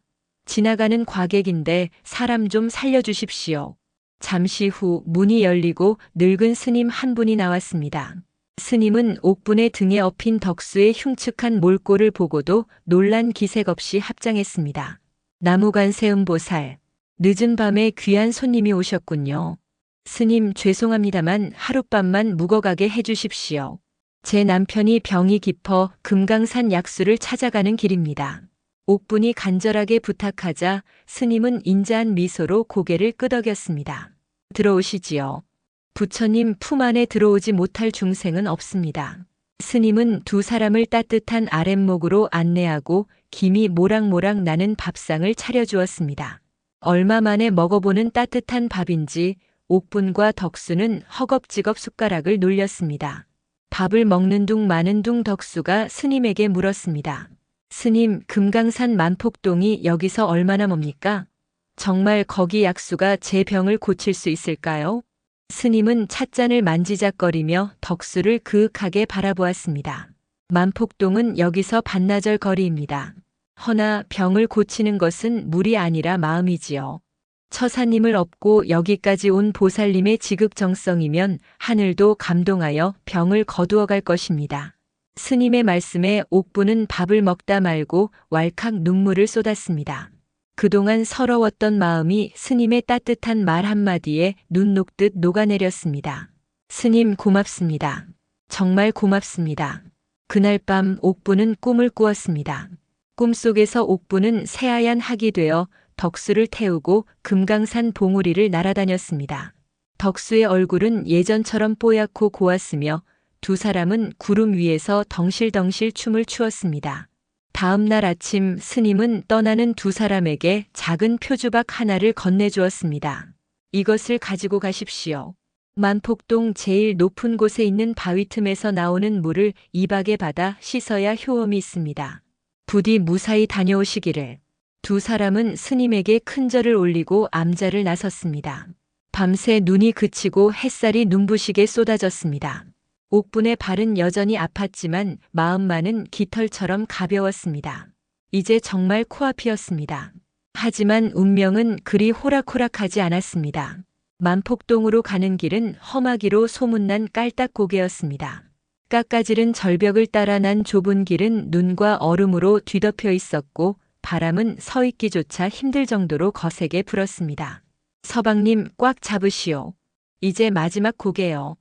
지나가는 과객인데 사람 좀 살려주십시오. 잠시 후 문이 열리고 늙은 스님 한 분이 나왔습니다. 스님은 옥분의 등에 엎인 덕수의 흉측한 몰골을 보고도 놀란 기색 없이 합장했습니다. 나무관세음보살, 늦은 밤에 귀한 손님이 오셨군요. 스님, 죄송합니다만 하룻밤만 묵어가게 해주십시오. 제 남편이 병이 깊어 금강산 약수를 찾아가는 길입니다. 옥분이 간절하게 부탁하자 스님은 인자한 미소로 고개를 끄덕였습니다. 들어오시지요. 부처님 품 안에 들어오지 못할 중생은 없습니다. 스님은 두 사람을 따뜻한 아랫목으로 안내하고 김이 모락모락 나는 밥상을 차려주었습니다. 얼마 만에 먹어보는 따뜻한 밥인지 옥분과 덕수는 허겁지겁 숟가락을 놀렸습니다. 밥을 먹는 둥 마는 둥 덕수가 스님에게 물었습니다. 스님, 금강산 만폭동이 여기서 얼마나 멉니까? 정말 거기 약수가 제 병을 고칠 수 있을까요? 스님은 찻잔을 만지작거리며 덕수를 그윽하게 바라보았습니다. 만폭동은 여기서 반나절 거리입니다. 허나 병을 고치는 것은 물이 아니라 마음이지요. 처사님을 업고 여기까지 온 보살님의 지극정성이면 하늘도 감동하여 병을 거두어 갈 것입니다. 스님의 말씀에 옥부는 밥을 먹다 말고 왈칵 눈물을 쏟았습니다. 그동안 서러웠던 마음이 스님의 따뜻한 말 한마디에 눈 녹듯 녹아내렸습니다. 스님 고맙습니다. 정말 고맙습니다. 그날 밤 옥부는 꿈을 꾸었습니다. 꿈속에서 옥부는 새하얀 학이 되어 덕수를 태우고 금강산 봉우리를 날아다녔습니다. 덕수의 얼굴은 예전처럼 뽀얗고 고왔으며 두 사람은 구름 위에서 덩실덩실 춤을 추었습니다. 다음 날 아침 스님은 떠나는 두 사람에게 작은 표주박 하나를 건네주었습니다. 이것을 가지고 가십시오. 만폭동 제일 높은 곳에 있는 바위 틈에서 나오는 물을 이박에 받아 씻어야 효험이 있습니다. 부디 무사히 다녀오시기를. 두 사람은 스님에게 큰 절을 올리고 암자를 나섰습니다. 밤새 눈이 그치고 햇살이 눈부시게 쏟아졌습니다. 옥분의 발은 여전히 아팠지만 마음만은 깃털처럼 가벼웠습니다. 이제 정말 코앞이었습니다. 하지만 운명은 그리 호락호락하지 않았습니다. 만폭동으로 가는 길은 험하기로 소문난 깔딱고개였습니다. 깎아지른 절벽을 따라 난 좁은 길은 눈과 얼음으로 뒤덮여 있었고 바람은 서 있기조차 힘들 정도로 거세게 불었습니다. 서방님 꽉 잡으시오. 이제 마지막 고개요.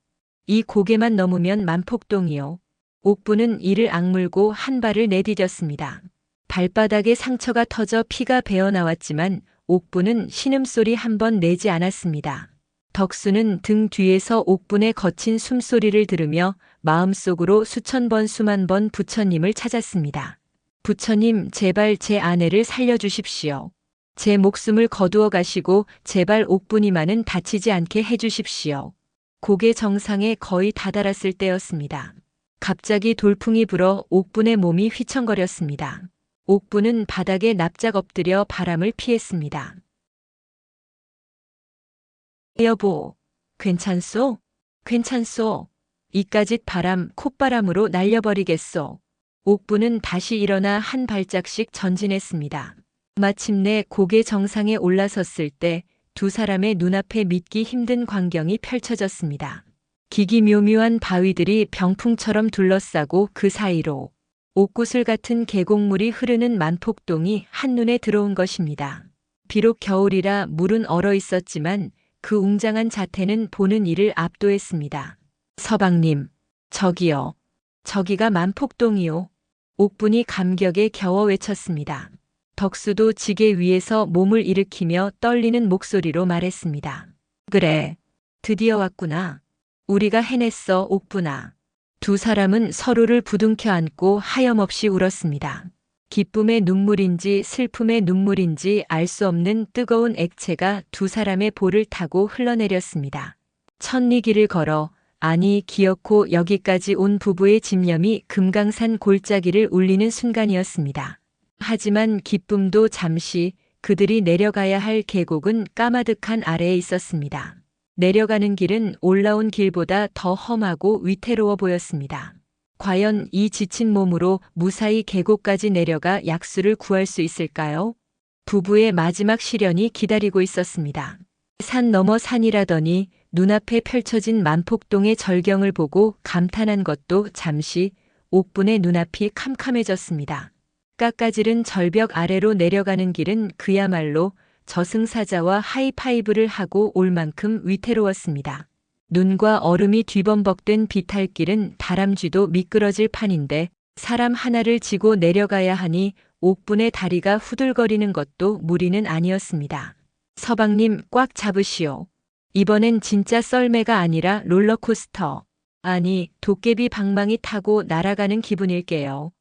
이 고개만 넘으면 만폭동이요. 옥부는 이를 악물고 한 발을 내디뎠습니다. 발바닥에 상처가 터져 피가 배어나왔지만 옥부는 신음소리 한 번 내지 않았습니다. 덕수는 등 뒤에서 옥분의 거친 숨소리를 들으며 마음속으로 수천 번 수만 번 부처님을 찾았습니다. 부처님 제발 제 아내를 살려주십시오. 제 목숨을 거두어 가시고 제발 옥분이만은 다치지 않게 해주십시오. 고개 정상에 거의 다다랐을 때였습니다. 갑자기 돌풍이 불어 옥분의 몸이 휘청거렸습니다. 옥분은 바닥에 납작 엎드려 바람을 피했습니다. 여보, 괜찮소? 괜찮소? 이까짓 바람 콧바람으로 날려버리겠소. 옥부는 다시 일어나 한 발짝씩 전진했습니다. 마침내 고개 정상에 올라섰을 때 두 사람의 눈앞에 믿기 힘든 광경이 펼쳐졌습니다. 기기묘묘한 바위들이 병풍처럼 둘러싸고 그 사이로 옥구슬 같은 계곡물이 흐르는 만폭동이 한눈에 들어온 것입니다. 비록 겨울이라 물은 얼어 있었지만 그 웅장한 자태는 보는 이를 압도했습니다. 서방님, 저기요. 저기가 만폭동이요. 옥분이 감격에 겨워 외쳤습니다. 덕수도 지게 위에서 몸을 일으키며 떨리는 목소리로 말했습니다. 그래, 드디어 왔구나. 우리가 해냈어, 옥분아. 두 사람은 서로를 부둥켜 안고 하염없이 울었습니다. 기쁨의 눈물인지 슬픔의 눈물인지 알 수 없는 뜨거운 액체가 두 사람의 볼을 타고 흘러내렸습니다. 천리길을 걸어 아니 기어코 여기까지 온 부부의 집념이 금강산 골짜기를 울리는 순간이었습니다. 하지만 기쁨도 잠시 그들이 내려가야 할 계곡은 까마득한 아래에 있었습니다. 내려가는 길은 올라온 길보다 더 험하고 위태로워 보였습니다. 과연 이 지친 몸으로 무사히 계곡까지 내려가 약수를 구할 수 있을까요? 부부의 마지막 시련이 기다리고 있었습니다. 산 너머 산이라더니 눈앞에 펼쳐진 만폭동의 절경을 보고 감탄한 것도 잠시 옥분의 눈앞이 캄캄해졌습니다. 깎아지른 절벽 아래로 내려가는 길은 그야말로 저승사자와 하이파이브를 하고 올 만큼 위태로웠습니다. 눈과 얼음이 뒤범벅된 비탈길은 다람쥐도 미끄러질 판인데 사람 하나를 지고 내려가야 하니 옥분의 다리가 후들거리는 것도 무리는 아니었습니다. 서방님 꽉 잡으시오. 이번엔 진짜 썰매가 아니라 롤러코스터. 아니 도깨비 방망이 타고 날아가는 기분일게요.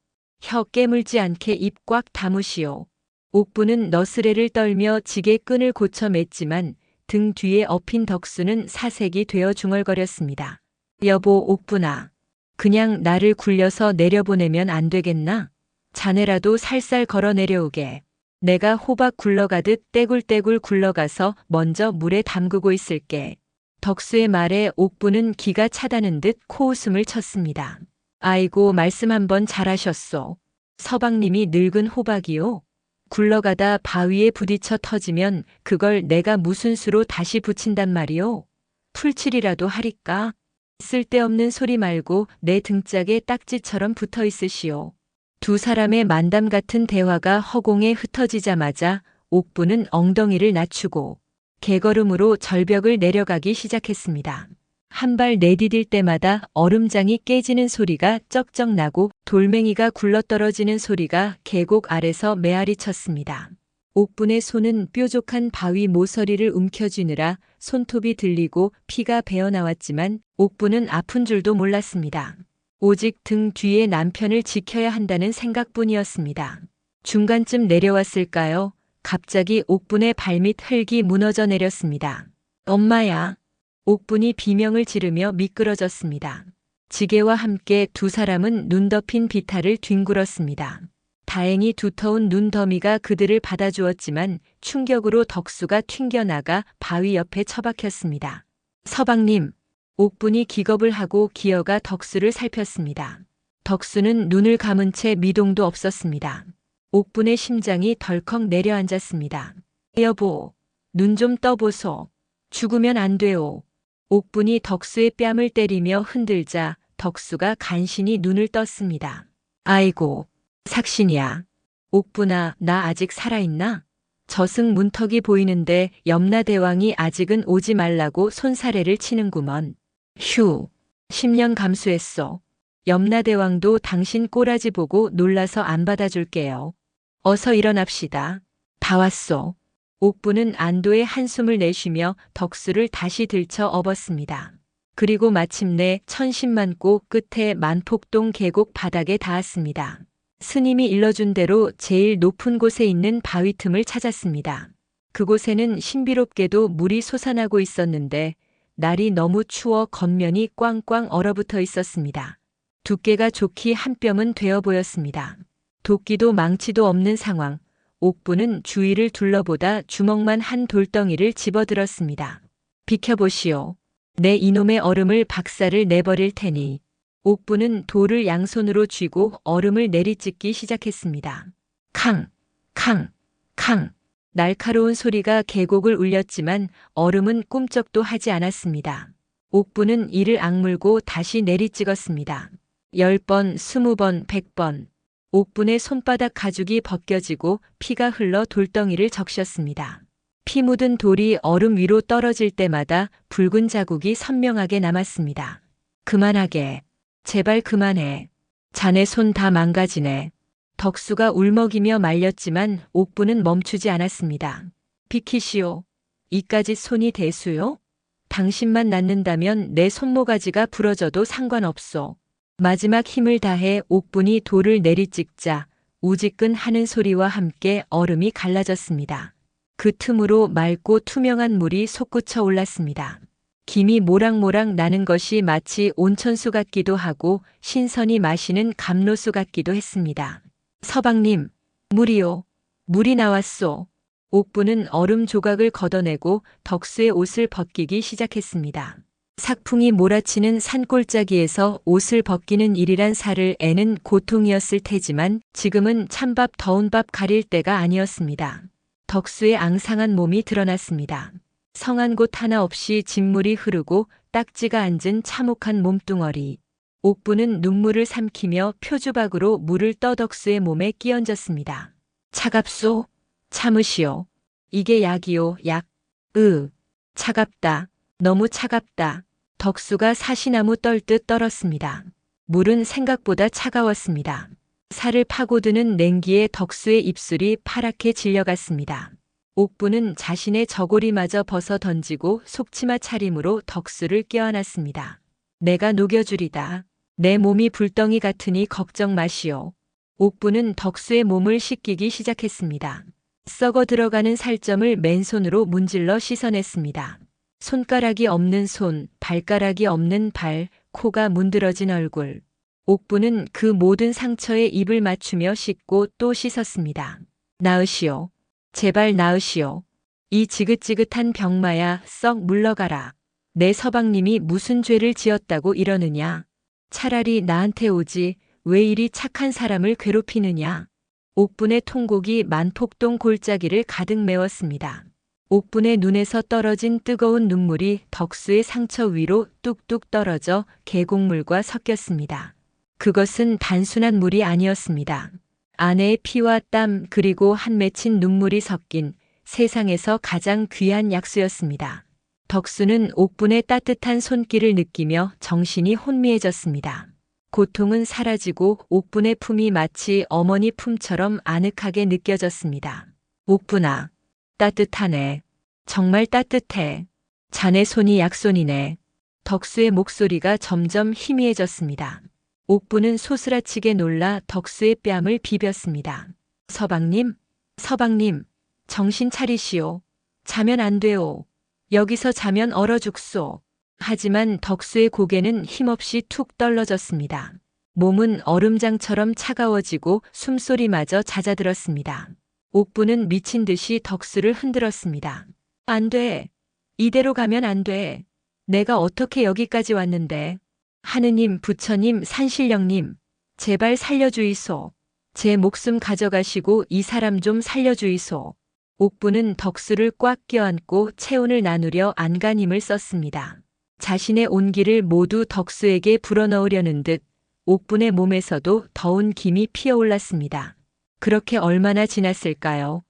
혀 깨물지 않게 입 꽉 다무시오. 옥부는 너스레를 떨며 지게 끈을 고쳐 맸지만 등 뒤에 엎인 덕수는 사색이 되어 중얼거렸습니다. 여보 옥부나. 그냥 나를 굴려서 내려보내면 안 되겠나? 자네라도 살살 걸어 내려오게. 내가 호박 굴러가듯 떼굴떼굴 굴러가서 먼저 물에 담그고 있을게. 덕수의 말에 옥부는 기가 차다는 듯 코웃음을 쳤습니다. 아이고 말씀 한번 잘하셨소. 서방님이 늙은 호박이요? 굴러가다 바위에 부딪혀 터지면 그걸 내가 무슨 수로 다시 붙인단 말이오? 풀칠이라도 하리까? 쓸데없는 소리 말고 내 등짝에 딱지처럼 붙어 있으시오. 두 사람의 만담 같은 대화가 허공에 흩어지자마자 옥부는 엉덩이를 낮추고 개걸음으로 절벽을 내려가기 시작했습니다. 한 발 내디딜 때마다 얼음장이 깨지는 소리가 쩍쩍 나고 돌멩이가 굴러떨어지는 소리가 계곡 아래서 메아리 쳤습니다. 옥분의 손은 뾰족한 바위 모서리를 움켜쥐느라 손톱이 들리고 피가 배어나왔지만 옥분은 아픈 줄도 몰랐습니다. 오직 등 뒤에 남편을 지켜야 한다는 생각뿐이었습니다. 중간쯤 내려왔을까요? 갑자기 옥분의 발밑 흙이 무너져 내렸습니다. 엄마야. 옥분이 비명을 지르며 미끄러졌습니다. 지게와 함께 두 사람은 눈 덮인 비탈을 뒹굴었습니다. 다행히 두터운 눈더미가 그들을 받아주었지만 충격으로 덕수가 튕겨나가 바위 옆에 처박혔습니다. 서방님, 옥분이 기겁을 하고 기어가 덕수를 살폈습니다. 덕수는 눈을 감은 채 미동도 없었습니다. 옥분의 심장이 덜컥 내려앉았습니다. 여보, 눈 좀 떠보소. 죽으면 안 돼요. 옥분이 덕수의 뺨을 때리며 흔들자 덕수가 간신히 눈을 떴습니다. 아이고, 삭신이야. 옥분아, 나 아직 살아있나? 저승 문턱이 보이는데 염라대왕이 아직은 오지 말라고 손사래를 치는구먼. 휴, 10년 감수했어. 염라대왕도 당신 꼬라지 보고 놀라서 안 받아줄게요. 어서 일어납시다. 다 왔소. 옥부는 안도의 한숨을 내쉬며 덕수를 다시 들쳐 업었습니다. 그리고 마침내 천신만고 끝에 만폭동 계곡 바닥에 닿았습니다. 스님이 일러준 대로 제일 높은 곳에 있는 바위 틈을 찾았습니다. 그곳에는 신비롭게도 물이 솟아나고 있었는데 날이 너무 추워 겉면이 꽝꽝 얼어붙어 있었습니다. 두께가 좋기 한 뼘은 되어 보였습니다. 도끼도 망치도 없는 상황. 옥부는 주위를 둘러보다 주먹만 한 돌덩이를 집어들었습니다. 비켜보시오. 내 이놈의 얼음을 박살을 내버릴 테니. 옥부는 돌을 양손으로 쥐고 얼음을 내리찍기 시작했습니다. 캉, 캉, 캉. 날카로운 소리가 계곡을 울렸지만 얼음은 꿈쩍도 하지 않았습니다. 옥부는 이를 악물고 다시 내리찍었습니다. 10번, 20번, 100번. 옥분의 손바닥 가죽이 벗겨지고 피가 흘러 돌덩이를 적셨습니다. 피 묻은 돌이 얼음 위로 떨어질 때마다 붉은 자국이 선명하게 남았습니다. 그만하게. 제발 그만해. 자네 손 다 망가지네. 덕수가 울먹이며 말렸지만 옥분은 멈추지 않았습니다. 비키시오. 이까짓 손이 대수요? 당신만 낫는다면 내 손모가지가 부러져도 상관없소. 마지막 힘을 다해 옥분이 돌을 내리찍자 우지끈 하는 소리와 함께 얼음이 갈라졌습니다. 그 틈으로 맑고 투명한 물이 솟구쳐 올랐습니다. 김이 모락모락 나는 것이 마치 온천수 같기도 하고 신선히 마시는 감로수 같기도 했습니다. 서방님, 물이요. 물이 나왔소. 옥분은 얼음 조각을 걷어내고 덕수의 옷을 벗기기 시작했습니다. 삭풍이 몰아치는 산골짜기에서 옷을 벗기는 일이란 살을 애는 고통이었을 테지만 지금은 찬밥 더운 밥 가릴 때가 아니었습니다. 덕수의 앙상한 몸이 드러났습니다. 성한 곳 하나 없이 진물이 흐르고 딱지가 앉은 참혹한 몸뚱어리. 옥부는 눈물을 삼키며 표주박으로 물을 떠 덕수의 몸에 끼얹었습니다. 차갑소? 참으시오. 이게 약이요, 약. 차갑다. 너무 차갑다. 덕수가 사시나무 떨듯 떨었습니다. 물은 생각보다 차가웠습니다. 살을 파고드는 냉기에 덕수의 입술이 파랗게 질려갔습니다. 옥부는 자신의 저고리마저 벗어 던지고 속치마 차림으로 덕수를 껴안았습니다. 내가 녹여주리다. 내 몸이 불덩이 같으니 걱정 마시오. 옥부는 덕수의 몸을 씻기기 시작했습니다. 썩어 들어가는 살점을 맨손으로 문질러 씻어냈습니다. 손가락이 없는 손, 발가락이 없는 발, 코가 문드러진 얼굴. 옥부는 그 모든 상처에 입을 맞추며 씻고 또 씻었습니다. 나으시오. 제발 나으시오. 이 지긋지긋한 병마야 썩 물러가라. 내 서방님이 무슨 죄를 지었다고 이러느냐. 차라리 나한테 오지 왜 이리 착한 사람을 괴롭히느냐. 옥분의 통곡이 만폭동 골짜기를 가득 메웠습니다. 옥분의 눈에서 떨어진 뜨거운 눈물이 덕수의 상처 위로 뚝뚝 떨어져 계곡물과 섞였습니다. 그것은 단순한 물이 아니었습니다. 아내의 피와 땀 그리고 한 맺힌 눈물이 섞인 세상에서 가장 귀한 약수였습니다. 덕수는 옥분의 따뜻한 손길을 느끼며 정신이 혼미해졌습니다. 고통은 사라지고 옥분의 품이 마치 어머니 품처럼 아늑하게 느껴졌습니다. 옥분아, 따뜻하네. 정말 따뜻해. 자네 손이 약손이네. 덕수의 목소리가 점점 희미해졌습니다. 옥분은 소스라치게 놀라 덕수의 뺨을 비볐습니다. 서방님, 서방님, 정신 차리시오. 자면 안 돼요. 여기서 자면 얼어 죽소. 하지만 덕수의 고개는 힘없이 툭 떨어졌습니다. 몸은 얼음장처럼 차가워지고 숨소리마저 잦아들었습니다. 옥분은 미친 듯이 덕수를 흔들었습니다. 안 돼. 이대로 가면 안 돼. 내가 어떻게 여기까지 왔는데. 하느님, 부처님, 산신령님, 제발 살려주이소. 제 목숨 가져가시고 이 사람 좀 살려주이소. 옥분은 덕수를 꽉 껴안고 체온을 나누려 안간 힘을 썼습니다. 자신의 온기를 모두 덕수에게 불어넣으려는 듯 옥분의 몸에서도 더운 김이 피어올랐습니다. 그렇게 얼마나 지났을까요?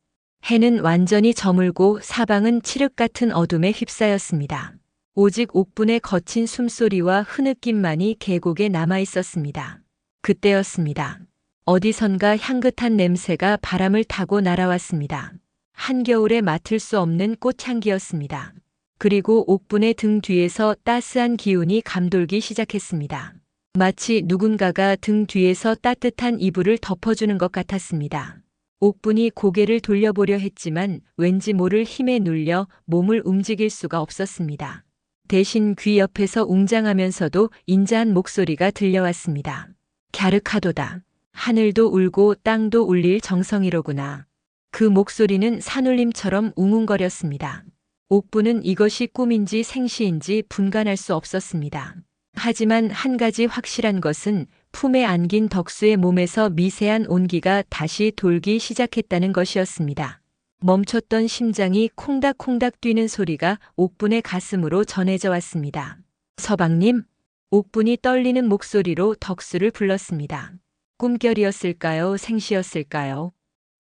해는 완전히 저물고 사방은 칠흑 같은 어둠에 휩싸였습니다. 오직 옥분의 거친 숨소리와 흐느낌만이 계곡에 남아 있었습니다. 그때였습니다. 어디선가 향긋한 냄새가 바람을 타고 날아왔습니다. 한겨울에 맡을 수 없는 꽃향기였습니다. 그리고 옥분의 등 뒤에서 따스한 기운이 감돌기 시작했습니다. 마치 누군가가 등 뒤에서 따뜻한 이불을 덮어주는 것 같았습니다. 옥분이 고개를 돌려보려 했지만 왠지 모를 힘에 눌려 몸을 움직일 수가 없었습니다. 대신 귀 옆에서 웅장하면서도 인자한 목소리가 들려왔습니다. 갸륵하도다. 하늘도 울고 땅도 울릴 정성이로구나. 그 목소리는 산울림처럼 웅웅거렸습니다. 옥분은 이것이 꿈인지 생시인지 분간할 수 없었습니다. 하지만 한 가지 확실한 것은 품에 안긴 덕수의 몸에서 미세한 온기가 다시 돌기 시작했다는 것이었습니다. 멈췄던 심장이 콩닥콩닥 뛰는 소리가 옥분의 가슴으로 전해져 왔습니다. 서방님, 옥분이 떨리는 목소리로 덕수를 불렀습니다. 꿈결이었을까요? 생시였을까요?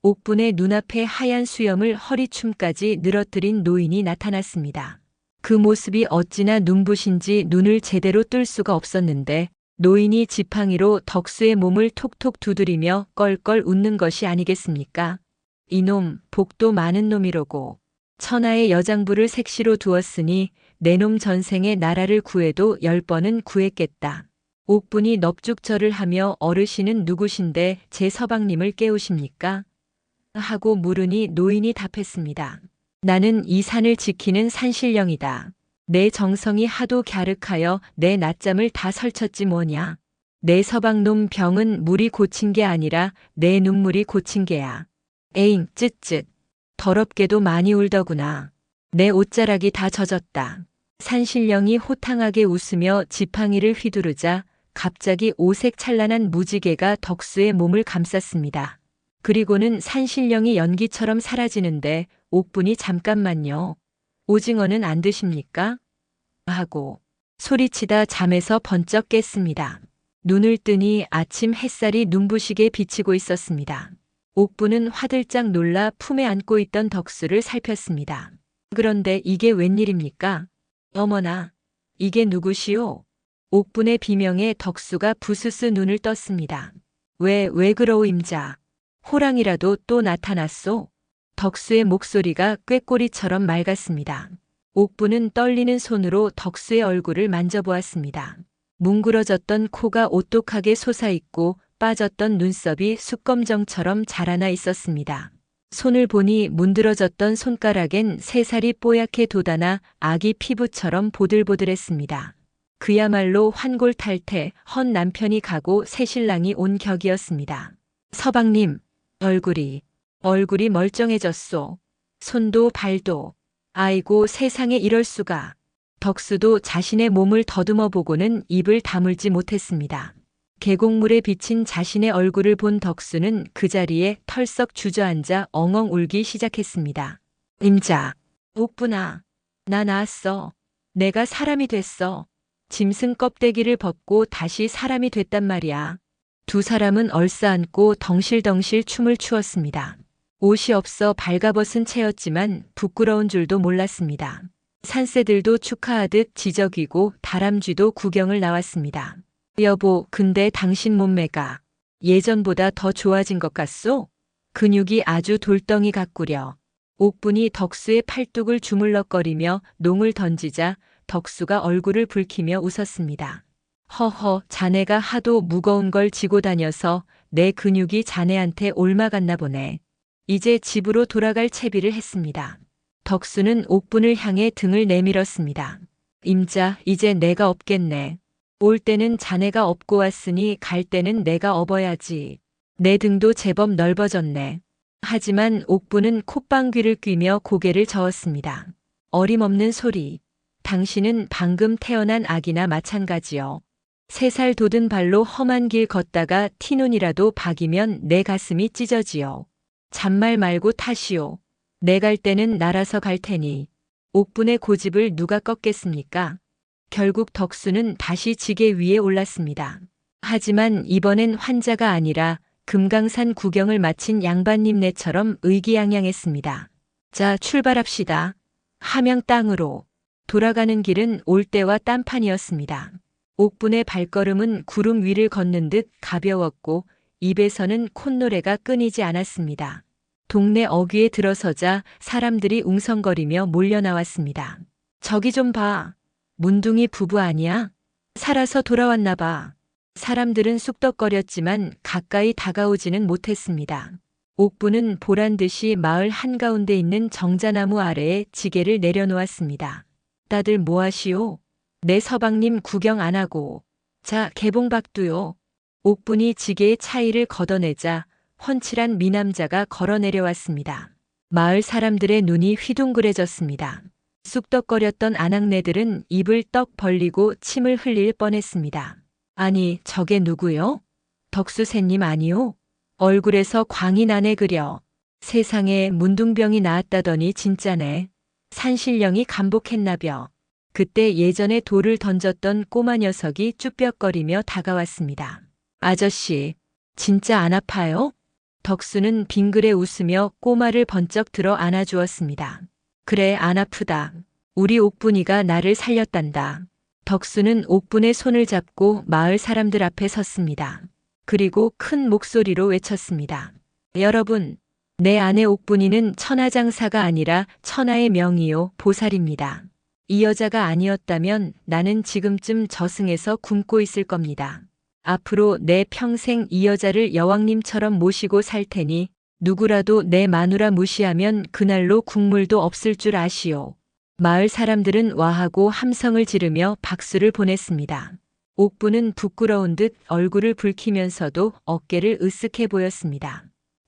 옥분의 눈앞에 하얀 수염을 허리춤까지 늘어뜨린 노인이 나타났습니다. 그 모습이 어찌나 눈부신지 눈을 제대로 뜰 수가 없었는데 노인이 지팡이로 덕수의 몸을 톡톡 두드리며 껄껄 웃는 것이 아니겠습니까? 이놈, 복도 많은 놈이로고 천하의 여장부를 색시로 두었으니 내 놈 전생에 나라를 구해도 10번은 구했겠다. 옥분이 넙죽절을 하며 어르신은 누구신데 제 서방님을 깨우십니까? 하고 물으니 노인이 답했습니다. 나는 이 산을 지키는 산신령이다. 내 정성이 하도 갸륵하여 내 낮잠을 다 설쳤지 뭐냐. 내 서방놈 병은 물이 고친 게 아니라 내 눈물이 고친 게야. 에잉 쯧쯧. 더럽게도 많이 울더구나. 내 옷자락이 다 젖었다. 산신령이 호탕하게 웃으며 지팡이를 휘두르자 갑자기 오색 찬란한 무지개가 덕수의 몸을 감쌌습니다. 그리고는 산신령이 연기처럼 사라지는데 옥분이 잠깐만요. 오징어는 안 드십니까? 하고 소리치다 잠에서 번쩍 깼습니다. 눈을 뜨니 아침 햇살이 눈부시게 비치고 있었습니다. 옥분은 화들짝 놀라 품에 안고 있던 덕수를 살폈습니다. 그런데 이게 웬일입니까? 어머나, 이게 누구시오? 옥분의 비명에 덕수가 부스스 눈을 떴습니다. 왜 그러오임자? 호랑이라도 또 나타났소? 덕수의 목소리가 꾀꼬리처럼 맑았습니다. 옥분은 떨리는 손으로 덕수의 얼굴을 만져보았습니다. 뭉그러졌던 코가 오똑하게 솟아있고 빠졌던 눈썹이 숯검정처럼 자라나 있었습니다. 손을 보니 문드러졌던 손가락엔 새살이 뽀얗게 돋아나 아기 피부처럼 보들보들했습니다. 그야말로 환골탈태 헌 남편이 가고 새신랑이 온 격이었습니다. 서방님, 얼굴이 멀쩡해졌소. 손도 발도. 아이고 세상에 이럴 수가. 덕수도 자신의 몸을 더듬어 보고는 입을 다물지 못했습니다. 계곡물에 비친 자신의 얼굴을 본 덕수는 그 자리에 털썩 주저앉아 엉엉 울기 시작했습니다. 임자, 옥분아, 나 나았어. 내가 사람이 됐어. 짐승 껍데기를 벗고 다시 사람이 됐단 말이야. 두 사람은 얼싸안고 덩실덩실 춤을 추었습니다. 옷이 없어 발가벗은 채였지만 부끄러운 줄도 몰랐습니다. 산새들도 축하하듯 지저귀고 다람쥐도 구경을 나왔습니다. 여보, 근데 당신 몸매가 예전보다 더 좋아진 것 같소? 근육이 아주 돌덩이 같구려. 옥분이 덕수의 팔뚝을 주물럭거리며 농을 던지자 덕수가 얼굴을 붉히며 웃었습니다. 허허, 자네가 하도 무거운 걸 지고 다녀서 내 근육이 자네한테 옮아갔나 보네. 이제 집으로 돌아갈 채비를 했습니다. 덕수는 옥분을 향해 등을 내밀었습니다. 임자, 이제 내가 업겠네. 올 때는 자네가 업고 왔으니 갈 때는 내가 업어야지. 내 등도 제법 넓어졌네. 하지만 옥분은 콧방귀를 뀌며 고개를 저었습니다. 어림없는 소리. 당신은 방금 태어난 아기나 마찬가지요. 3살 돋은 발로 험한 길 걷다가 티눈이라도 박이면 내 가슴이 찢어지요. 잔말 말고 타시오. 내 갈 때는 날아서 갈 테니. 옥분의 고집을 누가 꺾겠습니까? 결국 덕수는 다시 지게 위에 올랐습니다. 하지만 이번엔 환자가 아니라 금강산 구경을 마친 양반님네처럼 의기양양했습니다. 자, 출발합시다. 함양 땅으로. 돌아가는 길은 올대와 딴판이었습니다. 옥분의 발걸음은 구름 위를 걷는 듯 가벼웠고 입에서는 콧노래가 끊이지 않았습니다. 동네 어귀에 들어서자 사람들이 웅성거리며 몰려나왔습니다. 저기 좀 봐. 문둥이 부부 아니야? 살아서 돌아왔나 봐. 사람들은 쑥덕거렸지만 가까이 다가오지는 못했습니다. 옥분은 보란듯이 마을 한가운데 있는 정자나무 아래에 지게를 내려놓았습니다. 다들 뭐하시오? 내 서방님 구경 안 하고. 자, 개봉박두요. 옥분이 지게의 차이를 걷어내자 훤칠한 미남자가 걸어 내려왔습니다. 마을 사람들의 눈이 휘둥그레졌습니다. 쑥덕거렸던 아낙네들은 입을 떡 벌리고 침을 흘릴 뻔했습니다. 아니, 저게 누구요? 덕수새님 아니오? 얼굴에서 광이 나네 그려. 세상에 문둥병이 나았다더니 진짜네. 산신령이 감복했나벼. 그때 예전에 돌을 던졌던 꼬마 녀석이 쭈뼛거리며 다가왔습니다. 아저씨, 진짜 안 아파요? 덕수는 빙그레 웃으며 꼬마를 번쩍 들어 안아주었습니다. 그래, 안 아프다. 우리 옥분이가 나를 살렸단다. 덕수는 옥분의 손을 잡고 마을 사람들 앞에 섰습니다. 그리고 큰 목소리로 외쳤습니다. 여러분, 내 아내 옥분이는 천하장사가 아니라 천하의 명이요 보살입니다. 이 여자가 아니었다면 나는 지금쯤 저승에서 굶고 있을 겁니다. 앞으로 내 평생 이 여자를 여왕님처럼 모시고 살 테니 누구라도 내 마누라 무시하면 그날로 국물도 없을 줄 아시오. 마을 사람들은 와하고 함성을 지르며 박수를 보냈습니다. 옥분은 부끄러운 듯 얼굴을 붉히면서도 어깨를 으쓱해 보였습니다.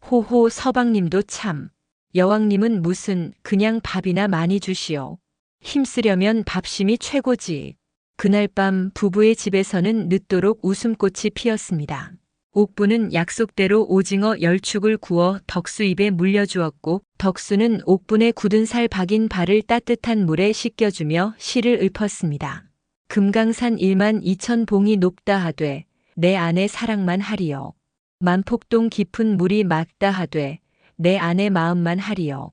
호호, 서방님도 참. 여왕님은 무슨 그냥 밥이나 많이 주시오. 힘쓰려면 밥심이 최고지. 그날 밤 부부의 집에서는 늦도록 웃음꽃이 피었습니다. 옥분은 약속대로 오징어 10축을 구워 덕수 입에 물려주었고 덕수는 옥분의 굳은 살 박인 발을 따뜻한 물에 씻겨주며 시를 읊었습니다. 금강산 1만 2천 봉이 높다 하되 내 아내 사랑만 하리요. 만폭동 깊은 물이 맑다 하되 내 아내 마음만 하리요.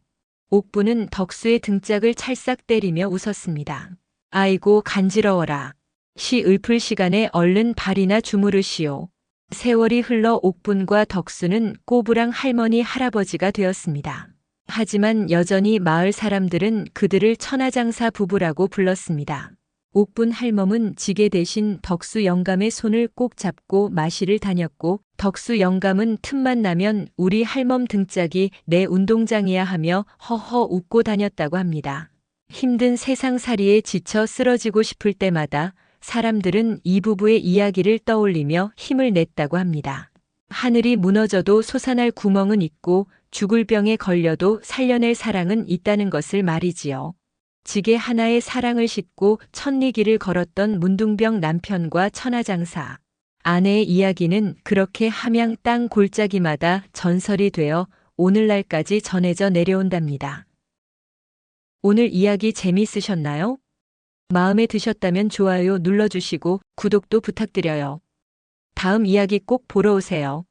옥분은 덕수의 등짝을 찰싹 때리며 웃었습니다. 아이고 간지러워라. 시 읊을 시간에 얼른 발이나 주무르시오. 세월이 흘러 옥분과 덕수는 꼬부랑 할머니 할아버지가 되었습니다. 하지만 여전히 마을 사람들은 그들을 천하장사 부부라고 불렀습니다. 옥분 할멈은 지게 대신 덕수 영감의 손을 꼭 잡고 마시를 다녔고 덕수 영감은 틈만 나면 우리 할멈 등짝이 내 운동장이야 하며 허허 웃고 다녔다고 합니다. 힘든 세상살이에 지쳐 쓰러지고 싶을 때마다 사람들은 이 부부의 이야기를 떠올리며 힘을 냈다고 합니다. 하늘이 무너져도 솟아날 구멍은 있고 죽을 병에 걸려도 살려낼 사랑은 있다는 것을 말이지요. 지게 하나의 사랑을 싣고 천리길을 걸었던 문둥병 남편과 천하장사. 아내의 이야기는 그렇게 함양 땅 골짜기마다 전설이 되어 오늘날까지 전해져 내려온답니다. 오늘 이야기 재미있으셨나요? 마음에 드셨다면 좋아요 눌러주시고 구독도 부탁드려요. 다음 이야기 꼭 보러 오세요.